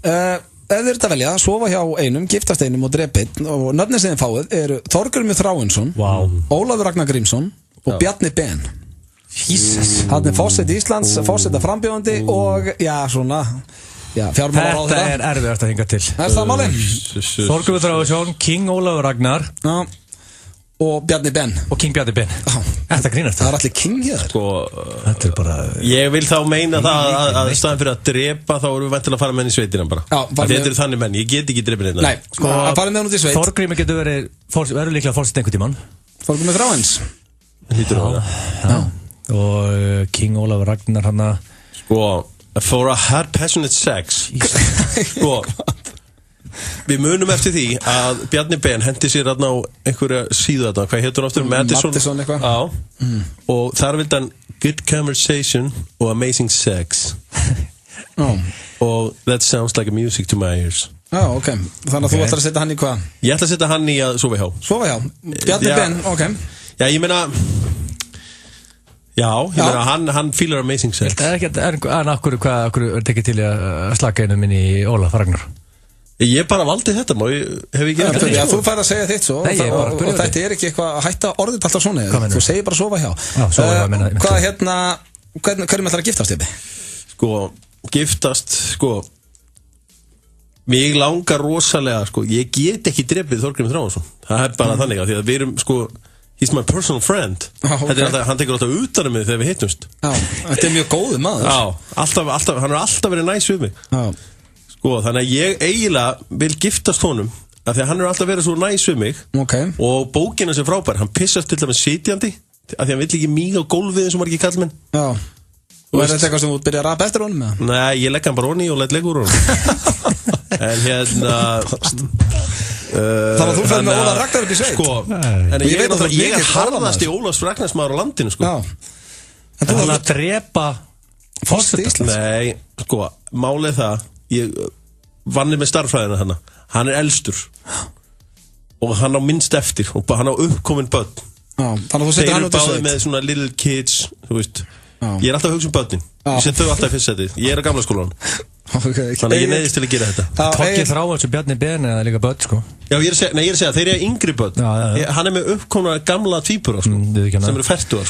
Ef þið ert að velja, sofa hjá einum, giftast einum og drepa einn og nöfnin sem þið fáið eru Þorgrímur Þráinsson, Ólafur Ragnar Grímsson og Bjarni Ben. Jesus. Hann er forseti Íslands, forseta frambjóðandi og já, svona... Já, þetta er erfiðast að hinga til. Það er það máli. Þorgrímur Þráinsson, King Ólafur Ragnar og Bjarni Ben. Og King Bjarni Ben. Þetta grínast. Það er allir King hér. Þetta er bara... Ég vil þá meina það að í staðan fyrir að drepa þá erum við væntanlega að fara með henni í sveitina bara. Þetta eru þannig menn, ég get ekki drepið hérna. Nei, sko að fara með henni út í sveit. Þorgrímur getur verið líklega fórsett einhvern tímann. Þorgrímur Þráins. Lítur á það. Og King Ólafur Ragnar hann að... Sko... For a hard passionate sex Sko Við munum eftir því að Bjarni Ben hendi sér á einhverja síðu þarna. Hvað heitur hann aftur? Mattisson eitthvað. Já Og þar vildi hann good conversation og amazing sex og that sounds like a music to my ears. Ok, þannig að þú ætlar að setja hann í hvað? Ég ætla að setja hann í að sofa hjá. Sofa hjá, Bjarni Ben, ok. Já, ég meina hann fílar amazing sex. En akkur er tekið til að slaka einu minni í Ólaf Ragnar? Ég bara valdi þetta, hef ég gert þetta. Já, þú fær að segja þitt svo og þetta er ekki eitthvað að hætta orðið alltaf svona, þú segir bara sofa hjá. Hvað hverjum ætlar að giftast þér? Giftast, mig langar rosalega, ég get ekki drepið Þorgrímur Þráinsson. Það er bara þannig að því að við erum, he's my personal friend. Hann tekur alltaf utan um mig þegar við hittumst. Þetta er mjög góður maður. Já, hann har alltaf verið næs við mig. Þannig að ég eiginlega vil giftast honum af því að hann er alltaf verið svo næs við mig og bókina sem frábær, hann pissast til dæmis sitjandi af því að hann vill ekki míga á gólfið eins og margir kallmenn. Og er þetta eitthvað sem þú byrjar að rapa eftir honum? Nei, ég legg hann bara honni og læt legg úr honum. En þannig að þú fyrir með Ólaf Ragnar upp í sveit. Ég er harðast í Ólafs Ragnarsmaður á landinu. En þú ætlar að drepa forseta? Nei, málið það, ég vann með starffræðina hana. Hann er elstur og hann á minnst eftir og hann á uppkomin börn. Þannig að þú setur hann út í sveit. Þeir eru báðið með svona little kids, þú veist. Ég er alltaf að hugsa börnin. Ég set þau alltaf í fyrst setið. Ég er á gamla skólanum. Þannig að ég neyðist til að gera þetta. Tókið Þráins og Bjarni Ben eða líka börn, Já, ég er að segja, þeir eru yngri börn. Hann er með uppkomna gamla tvíbura, sem eru fertuga,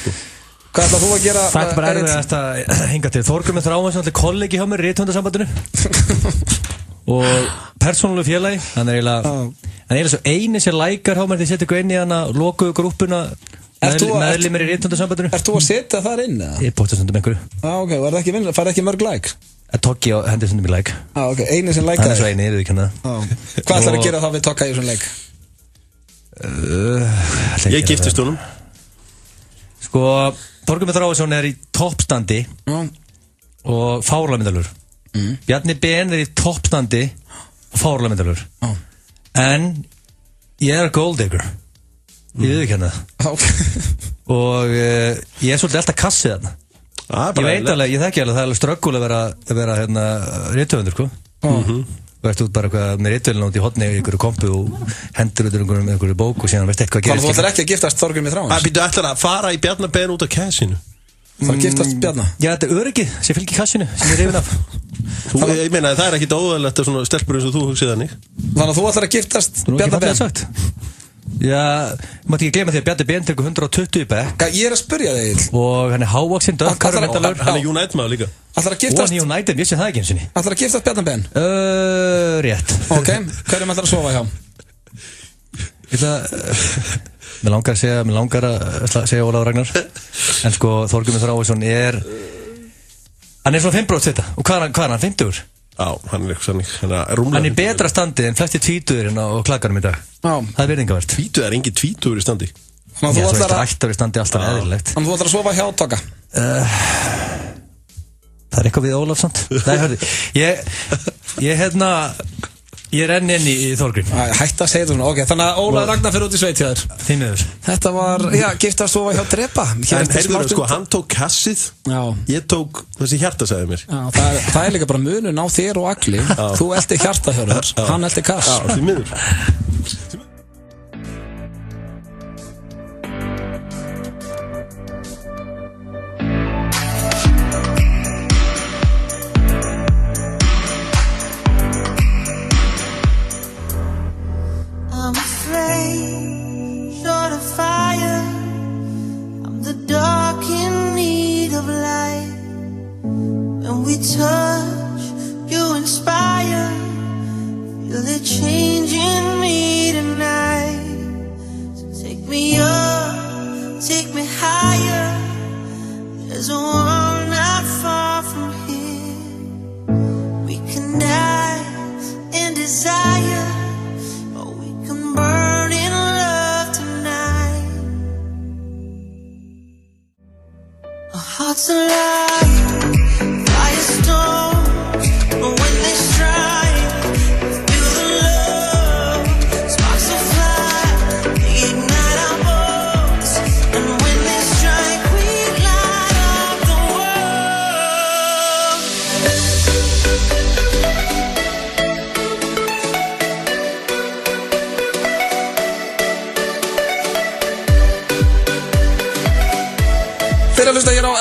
Hvað ætlar þú að gera? Það er bara erfiðast að hinga til. Þorgrímur Þráinsson, allir kollegi hjá mér í rithöfundasambandinu og persónuleg félagi. Hann er eiginlega svo eini sem lækar hjá mér þegar ég setja ykkur inn í hana lokuðu grúppuna meðlimir í rithöfundasambandinu. Ert þú að setja þar inn? Ég bótti stundum einhverju. Ok, farið ekki mörg læk? Tokki hendur stundum í læk. Ok, eini sem lækaði? Hann er svo eini, ég veit ekki hann það. Hvað ætlar að gera þá við Tokka í svona læk? Ég giftist honum. Þorgrímur Þráinsson er í toppstandi og fáránlega myndalur. Bjarni Ben er í toppstandi og fáránlega myndalur. En ég er gold digger. Ég veit ekki hérna. Og ég er svolítið alltaf kassið þarna. Ég veit alveg, ég þekki alveg, það er alveg ströggul að vera rithöfundur, Þú ert út bara eitthvað með rithöfun út í hotni í einhverju kompu og hendur út einhverju bók og síðan veist eitthvað að gera. Þannig að þú ætlar ekki að giftast Þorgrími Þráins? Þú ætlar að fara í Bjarna Ben út af kassinu. Það að giftast Bjarna? Já, þetta er öryggið sem fylgir kassinu sem ég rifin af. Ég meina það er ekkit óðalegt að svona stelpur eins og þú hugsið þannig. Þannig að þú ætlar að giftast Bjarna Ben? Já, mátti ekki gleyma því að Bjarni Ben tekur 120 í bekk. Ég er að spyrja þig. Og hann er hávaxinn dökkarur myndalur. Hann er United maður líka. Ætlar að giftast? Og hann er United, vissi það ekki eins og ný. Ætlar að giftast Bjarni Ben? Rétt. Ok, hverjum ætlar að sofa hjá? Mér langar að segja Ólafur Ragnar. En Þorgrímur Þráinsson hann er svona 5% þetta. Og hvað er hann, 50? Já, hann er eitthvað sannig. Hann er betra standi en flesti tvítuðurinn á klakkanum í dag. Það er virðingavert. Tvítuð er engin tvítuður í standi. Já, þú veist, ættar í standi alltaf eðlilegt. Þannig að þú ætlar að sofa hjá Tokka? Það er eitthvað við Ólaf samt. Nei, hörðu, ég er enn inn í Þorgrím. Hætt að segja þetta svona, ok, þannig að Ólafur Ragnar fyrir út í sveit hjá þér. Því miður. Þetta var, giftast að sofa hjá Drepa. En hann tók kassið, ég tók þessi hjarta, sagði mér. Já, það er líka bara munun á þér og Agli. Þú eldi hjarta hjá þér, hann eldi kass. Já, því miður. Touch, you inspire, feel it changing me tonight. So take me up, take me higher. There's a world not far from here. We can dive in desire, or we can burn in love tonight. Our hearts alive.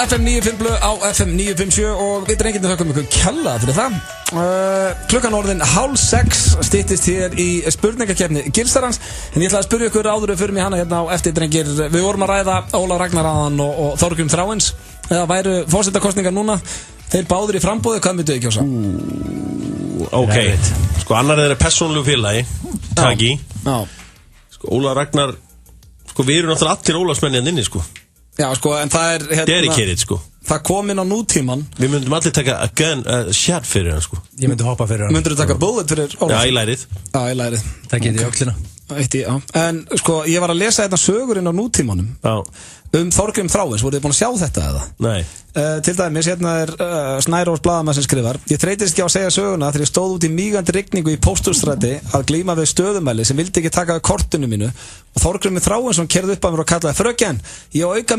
FM 95 blöð á FM 957 og við drengirnir þökkum ykkur kjallaða fyrir það. Klukkan orðin 5:30 styttist hér í spurningakeppni Gilsarans. En ég ætla að spyrja ykkur áður fyrir mig hana hérna á eftir drengir. Við vorum að ræða Óla Ragnar áðan og Þorgrím Þráins. Eða væru forsetakosningar núna, þeir báður í frambúði, hvað myndu þið kjósa? Ok, sko annar er persónulegu félagi Taki. Sko Óla Ragnar, sko við erum náttúrulega allir Ólafsmenni inni sko. Já sko, en það er hérna, dedicated sko. Það kom inn á nútíman. Við myndum allir taka shot fyrir hann sko. Ég myndi hoppa fyrir hann. Myndur þú taka bullet fyrir Já, Ólaf? í lærið. Já, í lærið. Það getið í öxlina. En sko, ég var að lesa þetta sögurinn á nútímanum. Já. Þorgrím Þráins, voruð þið búin að sjá þetta eða? Nei. Til dæmis, hérna er Snærós blaðamaður sem skrifar: Ég þreytist ekki á að segja söguna þegar ég stóð út í mígandi rigningu í Pósthússtræti að glíma við stöðumæli sem vildi ekki taka kortinu mínu og Þorgrímur Þráinsson kerði upp að mér og kallaði: Fröken, ég á auka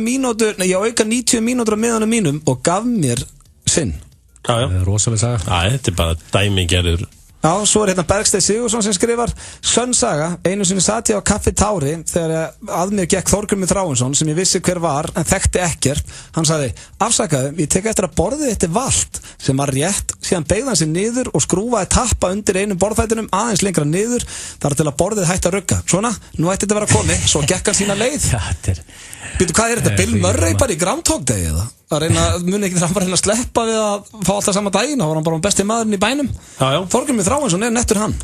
90 mínútur á miðanum mínum og gaf mér sinn. Já. Rosalega saga. Já, þetta er bara dæmigerður. Já, svo er hérna Bergsteinn Sigurðsson sem skrifar: Sönn saga, einu sinni sat ég á kaffi Tári þegar að mér gekk Þorgrímur Þráinsson sem ég vissi hver var en þekkti ekkert. Hann sagði: Afsakaðu, ég tek eftir að borðið þetta valt, sem var rétt, síðan beygði hann sig niður og skrúfaði tappa undir einum borðfætinum aðeins lengra niður þar til að borðið hætti að rugga. Svona, nú ætti þetta að vera komið, svo gekk hann sína leið. Býtu, hvað er þetta? Bill Murray bara í Groundhog Day eða? Að reyna, muni ekki þegar hann var að sleppa við að fá alltaf sama daginn, þá var hann bara besti maðurinn í bænum. Þorgrímur Þráinsson er nettur hann.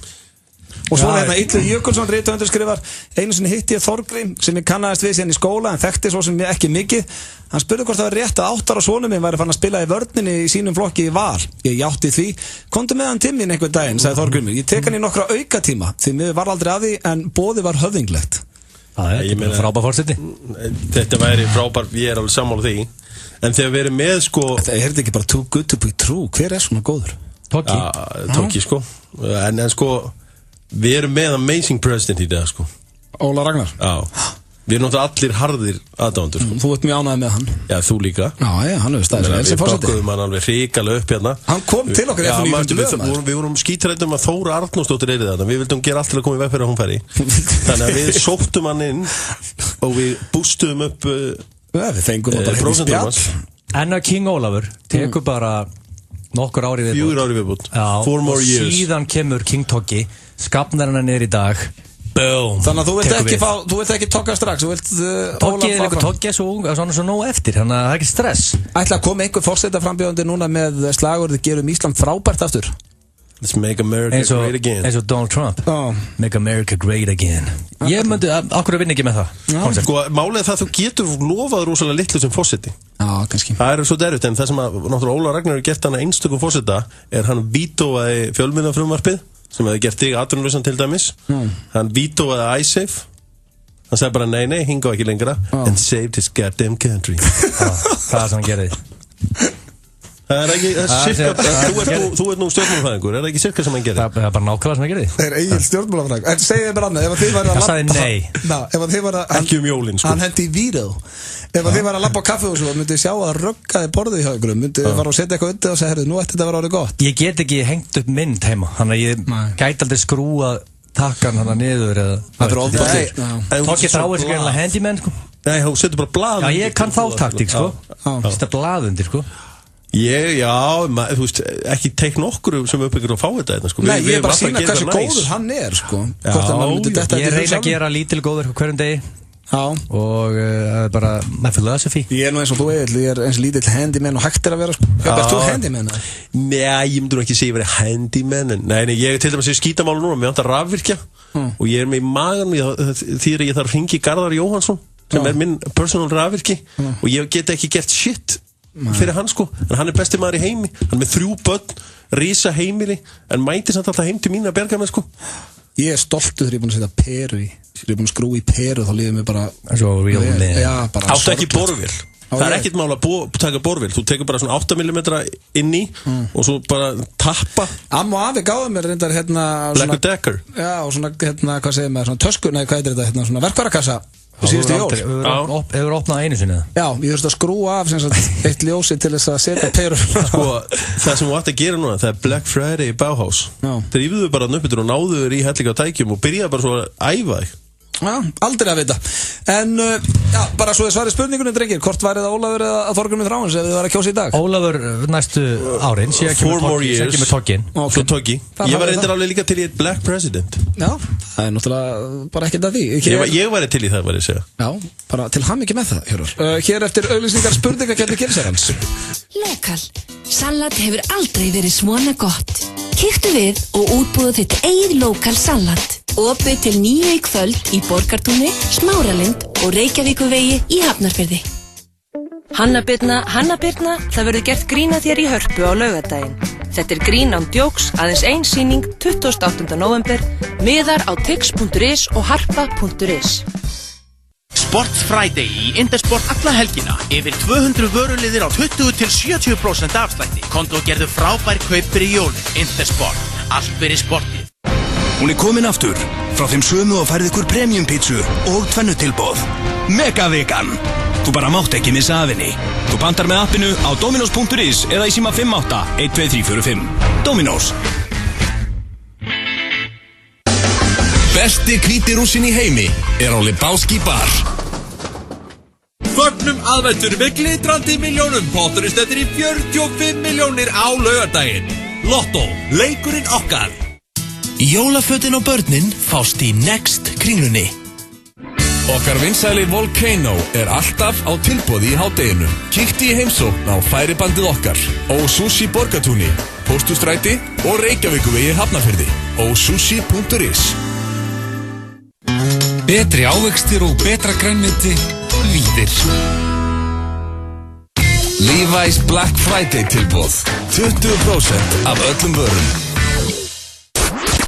Og svo er hérna Illugi Jökulsson, rithöfundur, skrifar: Einu sinni hitti ég Þorgrím sem ég kannaðist við síðan í skóla en þekkti svo sem ekki mikið. Hann spurði hvort það var rétt að 8 ára sonur minn væri fann að spila í vörninni í sínum flokki í Val. Ég játti því. Komdu með hann til mín einhvern daginn, sagði Þorgrímur. Ég tek hann í nokkra aukatíma því miður var aldrei að því en boðið var höfðinglegt. Það er frábær forseti. Þetta væri frábær, ég er alveg sammála því. En þegar við erum með sko, þetta er ekki bara too good to be true. Hver er svona góður? Tóki. Tóki sko. En sko, við erum með amazing president í dag sko. Óla Ragnar. Já. Við erum náttúrulega allir harðir aðdándur sko. Þú ert mjög ánægð með hann. Já, þú líka. Já, hann hefur staðið vel sem forseti. Við bökkuðum hann alveg hrikalega upp hérna. Hann kom til okkur eftir 900 lögum. Við vorum skítrættum að Þóra Arnórsdóttir er þarna. Við vildum gera allt til að koma í veg fyrir að hún færi. Þannig að við sóttum hann inn og við bústuðum upp við fengum bara hefði spjall. En að King Ólafur tekur bara nokkur ári viðbútt. 4 ári viðbútt. 4 more years. Og síðan kemur King Tóki, skapnar hann niður í dag. Boom. Þannig að þú vilt ekki tokka strax. Tóki er svo nóg eftir, þannig að það er ekki stress. Ætla að koma einhver forsetaframbjóðandi núna með slagorðið gerum Ísland frábært aftur. Let's make America great again. Eins og Donald Trump. Make America great again. Ég myndi, okkur vinna ekki með það. Sko, málið er það að þú getur lofað rosalega litlu sem forseti. Já, kannski. Það er svo derfitt, en það sem að náttúrulega Óla Ragnar hefur gert hann að einstökum forseta er hann vítóaði fjölmiðlafrumvarpið sem hefði gert þig atvinnulausan til dæmis. Hann vítóaði iSafe. Hann sagði bara nei, hinga ekki lengra. And saved his goddamn country. Það er sem hann gerði. Það er ekki, þú ert nú stjórnmálafræðingur, er það ekki cirka sem hann gerir? Það er bara nákvæmlega sem hann gerir. Það er eigin stjórnmálafræðingur. En segið þið bara annað, ef þið væri að lappa... Það sagði nei. Ekki jólinn, sko. Hann hendi í vídeó. Ef þið væri að lappa á kaffihúsi og myndið sjá að röggaði borðið hjá ykkur, myndið fara og setja eitthvað undir og segja, herru, nú ætti þetta að vera orðið gott. Ég get ekki hengt upp mynd heima, þannig að ég gæti aldrei skrúa takkan hana niður eða... Tóki Þráins er greinlega handyman, sko. Nei, þú setur bara blað. Já, ég kann þá taktík, sko. Setta blað undir, sko. Þú veist, ekki teikna okkur sem uppbyggur að fá þetta, sko. Nei, ég er bara að sína hversu góður hann er, sko. Ég reyna að gera lítil góður hverjum degi. Og bara, maður fyrir það svo fí. Ég er nú eins og þú Egill, ég er eins lítill handyman og hægt er að vera, sko. Erst þú handyman? Nei, ég myndur ekki segja að ég veri handyman. Nei, ég er til dæmis að skítamála núna, mér vantar rafvirkja og ég er með í magan því að ég þarf að hringi Garðar Jóhannsson sem er minn personal rafvirki og ég get ekki gert shit fyrir hann, sko, en hann er besti maður í heimi, hann er með 3 börn, risa heimili, en mæti samt alltaf heim til mín að berga mig, sko. Ég er stoltur þegar ég er búin að setja peru í, þegar ég er búin að skrúa í peru, þá líður mér bara... Svo real man. Áttu ekki borvél. Það er ekkert mál að taka borvél, þú tekur bara svona 8 mm inn í og svo bara tappa. Amma og afi gáðu mér reyndar hérna... Black & Decker. Já, og svona, hérna, hvað segir maður, svona töskur, nei, hvað heitir þetta, hérna, svona verkvarakassa. Síðustu jól. Hefur opnað einu sinni? Já, ég þurfti að skrúa af eitt ljósi til þess að setja perur. Sko, það sem þú ætti að gera núna, það er Black Friday í Bauhaus. Þeir ífðuðu bara nöppitur og náðuður í hellinga tækjum og byrjaði bara svo að æfa þig. Já, aldrei að vita. En, já, bara svo þið svarið spurningunni, drengir. Hvort væri það Ólafur eða Þorgrímur Þráins ef þið var að kjósa í dag? Ólafur næstu árin, síðan kemur Toggi. Svo Toggi. Ég var reyndar alveg líka til í eitt Black President. Já, það náttúrulega bara ekkert að því. Ég væri til í það, var ég að segja. Já, bara til hamingju með það, Hjörvar. Hér eftir auglýsingar spurningakeppni Gilsarans. Lokal. Salat hefur aldrei verið svona gott. Kíktu við og útbúðu þitt eigið lokal salat. Opið til 9 í kvöld í Borgartúni, Smáralind og Reykjavíkurvegi í Hafnarfirði. Hanna Birna, það verður gert grín að þér í Hörpu á laugardaginn. Þetta grín án djóks, aðeins ein sýning 28. november, miðar á tix.is og harpa.is. Sports Friday í Intersport alla helgina. Yfir 200 vöruliðir á 20-70% afslætti. Komdu og gerðu frábær kaup fyrir jólin. Intersport, allt fyrir sportið. Hún komin aftur, frá þeim sömu og færði ykkur premium pítsu og tvennutilboð. Megavikan. Þú bara mátt ekki missa af henni. Þú pantar með appinu á dominos.is eða í síma 58 12345. Dominos. Besti hvíti rússin í heimi á Lebowski bar. Fögnum aðventur með glitrandi milljónum. Potturinn stendur í 45 milljónir á laugardaginn. Lotto, leikurinn okkar. Jólafötin og börnin fást í Next Kringlunni. Okkar vinsæli Volcano alltaf á tilboði í hádeginu. Kíktu í heimsókn á færibandið okkar. Sushi Borgartúni, Póstustræti og Reykjavíkurvegi Hafnarfirði. Sushi.is. Betri ávextir og betra grænmeti, Víðir. Levi's Black Friday tilboð. 20% af öllum vörum.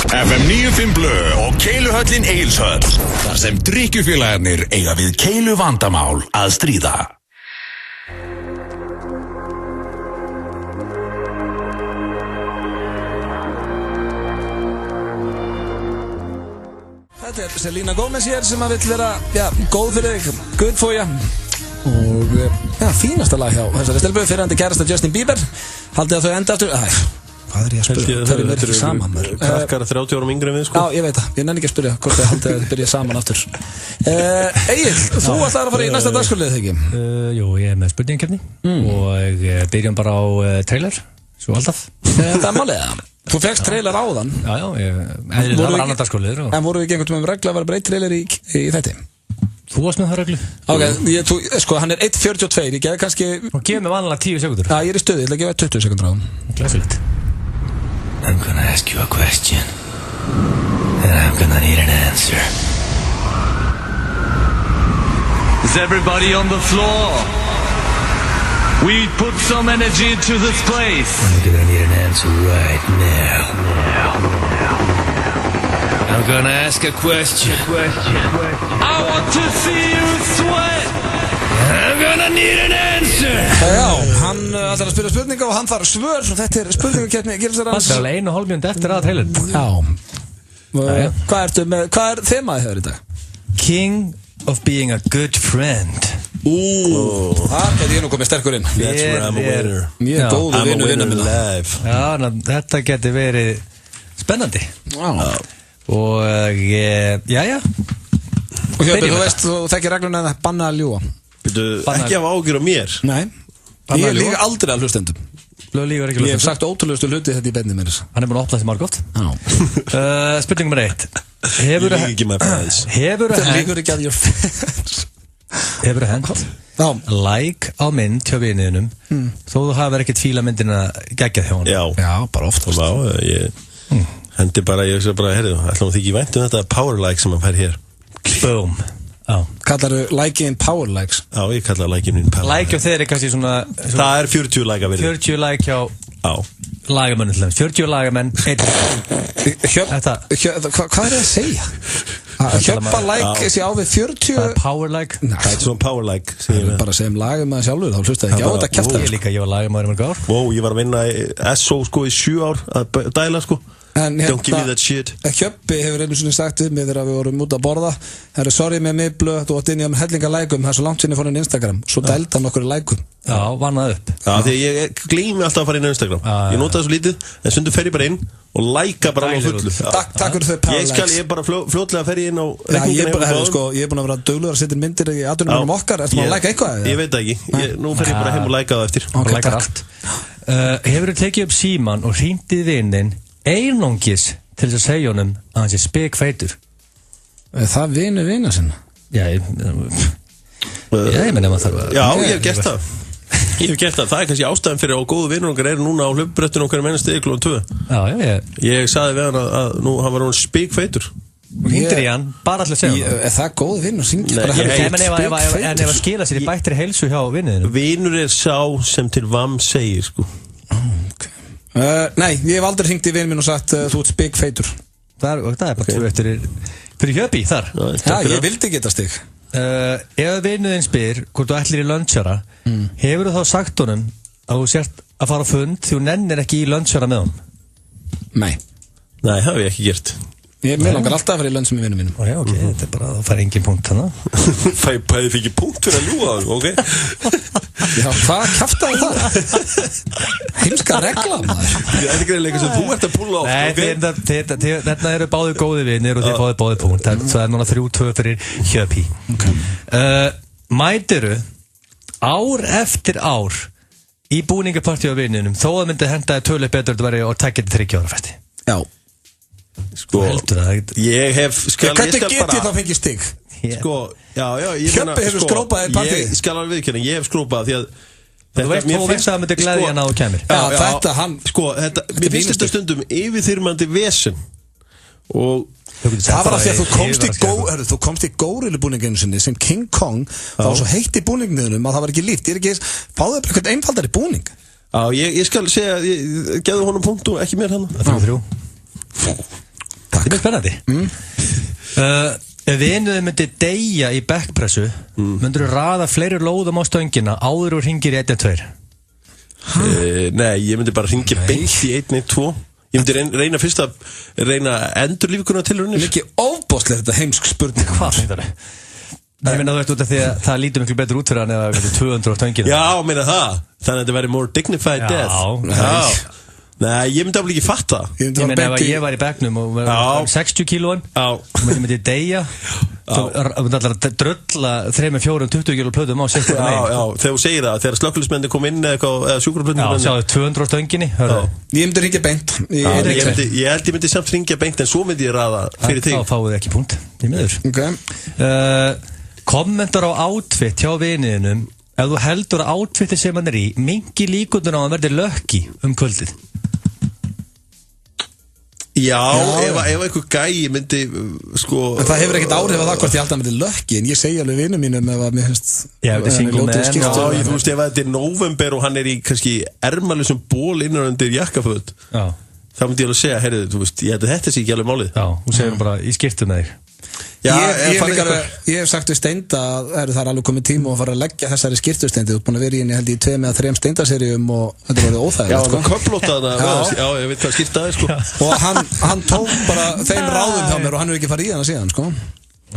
FM 95 Blö og Keiluhöllin Egilshöll. Þar sem drykkjufélagarnir eiga við keilu vandamál að stríða. Þetta Selena Gomez hér sem að vill vera, góð fyrir þig, good for ya. Og, fínasta lag hjá þessari stelpu, fyrrandi kærasta Justin Bieber. Haldið að þau enda aftur, hvað er ég að spyrja? Það er ekki saman. Krakkar 30 árum yngri en við, sko. Já, ég veit það, ég nenni ekki að spyrja hvort þið haldið að þið byrja saman aftur. Egil, þú ætlar að fara í næsta dagskrárlið, ekki? Jú, ég með spurningkeppni og byrjum bara á trailer, svo alltaf. Það er málið það. Þú fegst trailer áðan. Já, það var annar dagskrárliður. En voru við gengur með regla að vera breytt trailer í þætti? Þú varst með það reglu? Ok, sko, hann 1:42, ég gefi kannski... Og gefið mig vanlega 10 sekundur. Já, ég í stuði, ég ætla að gefa 20 sekundur á hann. Glæsilegt. I'm gonna ask you a question, and I'm gonna need an answer. Is everybody on the floor? We put some energy into this place. I'm gonna need an answer right now. I'm gonna ask a question. I want to see you sweat. I'm gonna need an answer. Já, hann ætlar að spyrja spurninga og hann þarf svör. Þetta spurningakeppni Gilsarans. Það er 1,5 mínútur eftir að trailer. Já. Hvað þemaði þér í dag? King of being a good friend. Það geti ég nú komið sterkur inn. That's where I'm a winner. Mjög góðu vinnu minna. Já, þetta geti verið spennandi. Og jæja. Og Hjöppi, þú veist, þú þekkir regluna að banna að ljúga. Ekki hafa ágjur á mér. Nei, ég líka aldrei að hlustendum. Ég hef sagt ótrúlegustu hluti þetta í beinni mér. Hann er búin að opna þessi margótt. Spurning nummer 1. Líkur ekki að your fans. Hefur það hent like á mynd hjá viniðinum þó þú hafið ekkert fíla myndina geggjað hjá hann? Já, bara oftast. Ég hendi bara, ég sé bara, herðu, ætlum að þykja vænt þetta power like sem hann fær hér. Boom. Kallar þú like-in power likes? Já, ég kallar like-in power likes. Like á þeir kannski svona... Það er 40 like að verið. 40 like hjá lagamenn. 40 lagamenn. Hvað er það að segja? Hjöppa like sé á við 40... Það er power like. Það er svona power like. Það er bara að segja lagamaður sjálfur, þá hlustaði ekki á þetta kjaftar. Ég líka, ég var lagamaður í mörg ár. Ég var að vinna í SO sko í 7 ár að dæla sko. Don't give me that shit. Hjöppi hefur einu sinni sagt við mig þegar við vorum út að borða. Herru, sorry með mig blöð, þú átt inn í hellinga lækum, það er svo langt sinni fór inn Instagram. Svo dældi hann okkur í lækum. Já, vannaði upp. Já, því ég gleymi alltaf að fara inn á Instagram. Ég nota það svo lítið, en stundum fer ég bara inn og læka bara á fullu. Takk fyrir þau Parallax. Ég bara fljótlega fer ég inn á ég er búin að vera duglegur að setja myndir í atvinnumönnum okkar. Ertu maður að læka eitthvað? Ég veit það ekki. Nú fer ég bara heim og læka það eftir. Og lækar allt. Hefurðu tekið upp síman og hringt í vininn einungis til þess að segja honum að hann sé spikfeitur? Það vinur vina sinna? Já, ég menn ef maður þarf að... Já, ég hef gert það. Ég hef gert það. Það er kannski ástæðan fyrir að góðu vinnur okkar eru núna á hlaupabrautinni okkar mennast í klukkan 2. Já. Ég sagði við hann að nú hann var hún spikfeitur. Og hringdir í hann, bara alltaf segja hann. Er það góð vinnur? En ef að skila sér í bættri heilsu hjá vinniðinu? Vinnur er sá sem til vam segir, sko. Nei, ég hef aldrei hringt í vinn minn og sagt þú ert spikfeitur. Það er bara tvö eftir fyrir Hjöppi þar. Já, ég vildi geta stig. Ef vinnuðinn spyr hvort þú ætlir í lunchara, hefur þú þá sagt honum að þú sért að fara á fund því þú nennir ekki í lunchara með honum? Nei, það hef ég ekki gert. Mér langar alltaf að fara í lunch með vinnum mínum. Já, ok, þetta er bara, það fær engin punkt þannig. Það fikk punkt fyrir að ljúga það, ok? Já, hvað kjaftaði það? Heimska regla, maður. Það er ekki eitthvað sem þú ert að púla oft, ok? Nei, þetta eru báði góði vinnir og þið báði punkt. Það er núna 3-2 fyrir Hjöppi. Mætiru ár eftir ár í búningapartíu á vinninum þó að myndi henda tölu betur að vera og takja þetta 30 ára fæsti. Já. Sko, ég hef hvernig get ég þá fengið stig? Sko, já, Hjöppi hefur skrópað í partí. Ég skal alveg viðkynna, ég hef skrópað því að þú veist að það myndi gleðja hann á kemur. Já, þetta hann sko, mér finnst þetta stundum yfirþyrmandi vesen og það var að því að þú komst í górilubúninginu sinni sem King Kong, það var svo heitt í búningnum að það var ekki líft. Ég er ekki, fáðu upp eitthvað einfaldari búning. Já, ég skal segja, ég gefðu honum punkt og ekki mér hann. 3-3. Þetta er spennandi. Ef vinnuðið myndi deyja í backpressu, myndur þú raða fleiri lóðum á stöngina áður og hringir í 1-2? Nei, ég myndi bara hringja beint í 1-2. Ég myndi reyna fyrst að endurlífkunna tilraunir. Það er ekki ofboðslega þetta heimsk spurning. Hvað er það? Ég minna þú ert út af því að það lítur miklu betur út fyrir hann eða 200 á stöngina. Já, minna það. Þannig að þetta væri more dignified death. Já. Nei, ég myndi alveg ekki fatta. Ég meina ef ég var í bekknum og var 60 kílóin og myndi deyja þá myndi allar að drölla 3-4 20 kíló plötum á sérstöðu megin. Já, þegar þú segir það, þegar slökkviliðsmenn kom inn eða sjúkraplötum. Já, sjáðu 200 á stönginni. Ég myndi hringja beint. Ég held ég myndi samt hringja beint en svo myndi ég raða fyrir þig. Þá fáið þið ekki punkt, því miður. Kommentar á outfit hjá viniðinum. Ef þú heldur að outfiti sem hann er í mingi líkundun á að verði lökki kvöldið. Já, ef einhver gæi myndi sko... En það hefur ekkert áhrif að það hvort ég alltaf myndi lökki, en ég segi alveg vinum mínum ef að mér finnst... Já, þetta er single man. Já, þú veist, ef þetta er november og hann er í kannski ermalisum ból innan undir jakkaföt, þá myndi ég alveg segja, heyrðu, þú veist, ég held að þetta sé ekki alveg málið. Já, þú segir bara, ég skiptu með þig. Ég hef sagt við Steinda að það er alveg komið tíma og fara að leggja þessari skiptusteindi. Þú ert búin að vera í henni held í 2-3 Steindaseríum og þetta var óþægilegt. Já, það köflótaði það. Já, ég veit hvað skiptaði sko. Og hann tók bara þeim ráðum hjá mér og hann hefur ekki farið í hana síðan sko.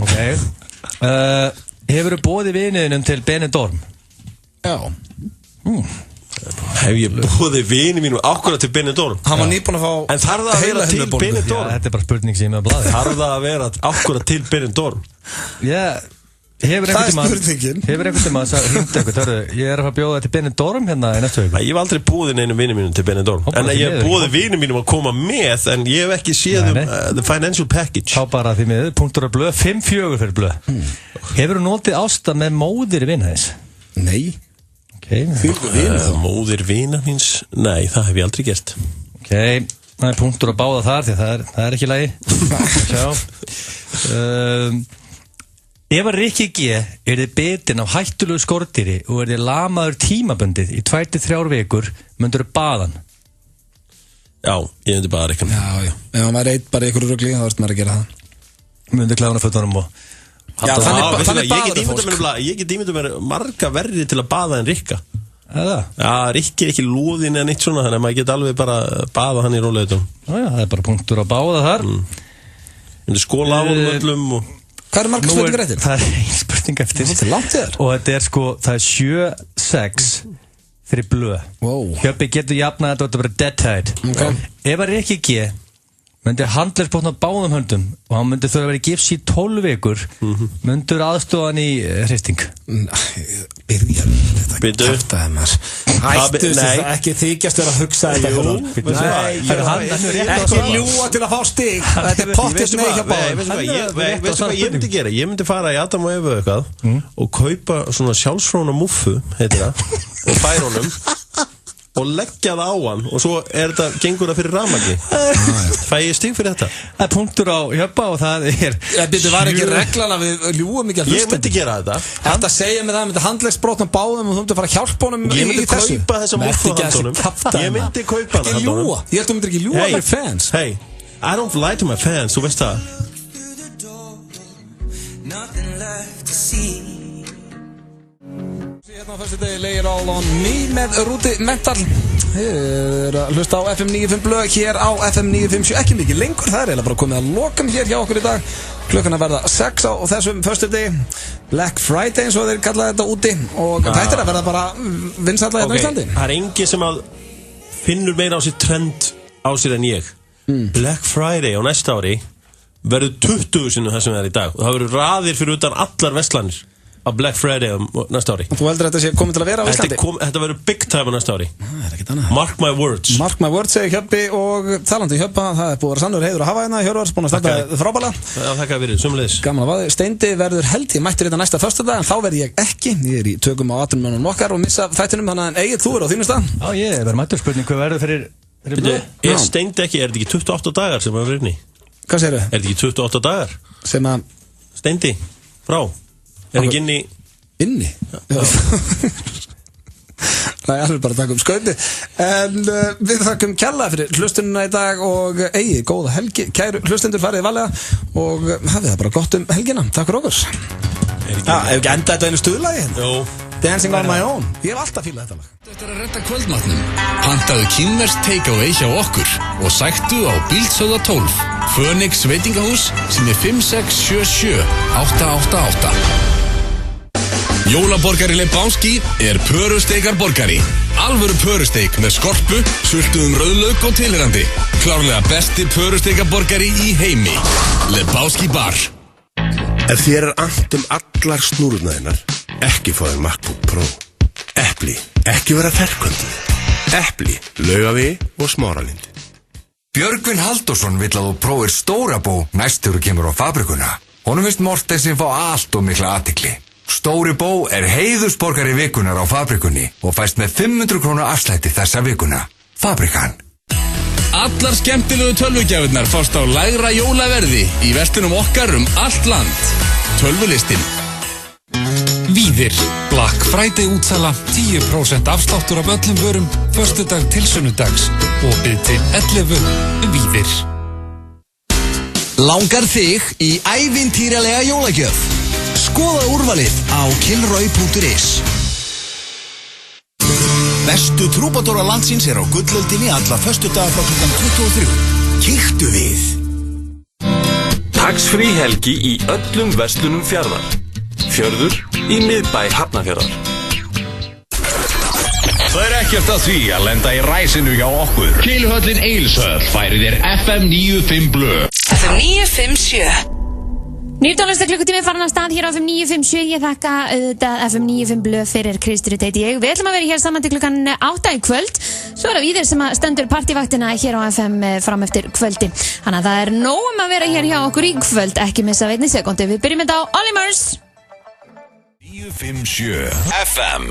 Ok. Hefurðu boðið viniðinum til Benidorm? Já. Hef ég bóðið vini mínu ákvörða til Benidorm? Hann var nýbúin að fá... En þarf það að vera til Benidorm? Já, þetta er bara spurning sem ég með að blaði. Þarf það að vera ákvörða til Benidorm? Já, hefur einhvern tíma hringt eitthvað, ég er að fara að bjóða til Benidorm hérna í næstu viku. Ég hef aldrei búið neinum vini mínum til Benidorm. En ég hef búið vini mínum að koma með, en ég hef ekki séð the financial package. Þá bara því miður, punktur að blöð, 5-4 fyrir blöð. Hefur þú notið ásta með móðir vinhæðis? Nei. Móðir vina míns? Nei, það hef ég aldrei gert. Ok, það er punktur að báða þar því það er ekki lagi. Ef að Rikki G er þið bitinn af hættulegu skordýri og er þið lamaður tímabundið í 2-3 vikur, myndur þið baðan? Já, ég myndi baða Rikkan. Já, ef hann væri eitt bara í ykkur rugli þá verður maður að gera það. Myndur klæðuna fötunum og Já, þannig ég get ímyndað mér marga verri til að baða en Rikka. Já, Rikki ekki loðin eða neitt svona, þannig að maður geti alveg bara baða hann í rólegheitum. Það bara punktur á báða þar. Undir skóla á öllum og... Hvað margar spurningar eftir? Það ein spurning eftir. Þetta langt þér. Og þetta sko, það 7-6 fyrir blöð. Hjöppi getur jafnað þetta og þetta bara dead tide. Ef að Rikki G myndi handlegsbotna báðum höndum og hann myndi þurfa að vera í gifs í 12 vikur, myndur aðstofa hann í hristing. Byrjar þetta kæftaði maður. Hættu þessu, ekki þykjast vera að hugsa þetta. Ekki ljúa til að fá stig. Þetta pottist með ekki að báða. Veistu hvað ég myndi gera? Ég myndi fara í Adam og Evu eitthvað og kaupa svona sjálfsfróna muffu, heitir það, og færa honum og leggja það á hann og svo gengur það fyrir rafmagni. Fæ ég stig fyrir þetta? Það punktur á Hjöppa og það Þetta var ekki reglan að við ljúum ekki að hlusta. Ég myndi gera þetta. Þetta segja mig það, myndi handlegsbrotna báðum og þú myndi fara að hjálpa honum í þessu. Ég myndi kaupa þessa muffu handunum. Ég myndi kaupa það handunum. Ég held að þú myndir ekki ljúa með fans. Hey, I don't lie to my fans, þú veist það. Hérna á fyrstu degi Lay It All On Me með Rúti Mental. Þið að hlusta á FM 95 blöð hér á FM 957, ekki mikið lengur, það eiginlega bara komið að lokum hér hjá okkur í dag. Klukkan að verða 6 á þessum fyrstu degi, Black Friday eins og þeir kallaði þetta úti, og þetta að verða bara vinsælla hérna í Íslandi. Það engi sem að finnur meira á sér trend á sér en ég. Black Friday á næsta ári verður 20 sinnum það sem það í dag og það verður raðir fyrir utan allar verslanir á Black Friday næsta ári. Þú heldur þetta sé komið til að vera á Íslandi? Þetta verður big time á næsta ári. Mark my words. Mark my words, segir Hjöppi, og talandi Hjöppa, það búið að vera sannur heiður að hafa hérna. Hjörvar, búin að standa frábæla. Já, þakka fyrir, sömuleiðis. Gaman að vaði. Steindi verður held ég mættur þetta næsta föstudag, en þá verð ég ekki. Ég í tökum á 18 mannum okkar og missa þættinum, þannig að Egill, þú verður á þínu stað. Já, ég verður mættur. Spurning hvað verður fyrir Steindi ekki, þetta ekki 28 dagar sem að vera inni? Hvað segirðu? Þetta ekki 28 dagar? Sem að Steindi, frá. Ekki inni? Inni? Já. Það alveg bara að taka skauti. En við þakkum kærlega fyrir hlustununa í dag og eigi góða helgi. Kæru hlustendur, farið valega og hafið það bara gott helgina. Takk fyrir okkur. Ef ekki enda þetta einu stuðlagi? Jó. Dancing on my own. Ég hef alltaf fílað þetta lag. Þetta að redda kvöldmatnum. Pantaðu kínverskt takeaway hjá okkur og sæktu á Bíldsöða 12 Phoenix veitingahús sem 5677 888. Jólaborgari Lebowski pörusteikar borgari. Alvöru pörusteik með skorpu, sultuðum rauðlauk og tilheyrandi. Klárlega besti pörusteikaborgari í heimi. Lebowski bar. Ef þér annt allar snúrurnaðinnar, ekki fá þér MacBook Pro. Epli, ekki vera ferkönduð. Epli, Laugavegi og Smáralind. Björgvin Halldórsson vill að þú prófir Stórabó næst þegar þú kemur á fabrikuna. Honum finnst Mortensen fá allt og mikla athygli. Stóribó heiðursborgari vikunar á fabrikunni og fæst með 500 krónu afslætti þessa vikuna. Fabrikan. Allar skemmtilegu tölvugjafirnar fást á lægra jólaverði í verslunum okkar allt land. Tölvulistin. Víðir. Black Friday útsala, 10% afsláttur af öllum vörum, föstudag til sunnudags. Opið til 11. Víðir. Langar þig í ævintýralega jólagjöf? Skoða úrvalið á kilroy.is. Bestu trúbadóra landsins á gullöldinni alla föstudaga frá klukkan 23. Kíktu við. Tax-free helgi í öllum verslunum Fjarðar. Fjörður í miðbæ Hafnarfjarðar. Það ekkert að því að lenda í ræsinu hjá okkur. Keiluhöllin Egilshöll færir þér FM 95 blöð. FM 957. 19. klukkutími farin af stað hér á FM 957. Ég þakka FM 95 blöð fyrir Kristurud heiti ég. Við ætlum að vera hér saman til klukkan 8 í kvöld. Svo það Víðir sem stendur partívaktina hér á FM fram eftir kvöldi. Þannig að það nóg að vera hér hjá okkur í kvöld. Ekki missa veitinni sekundu. Við byrjum þetta á Olimars 957 FM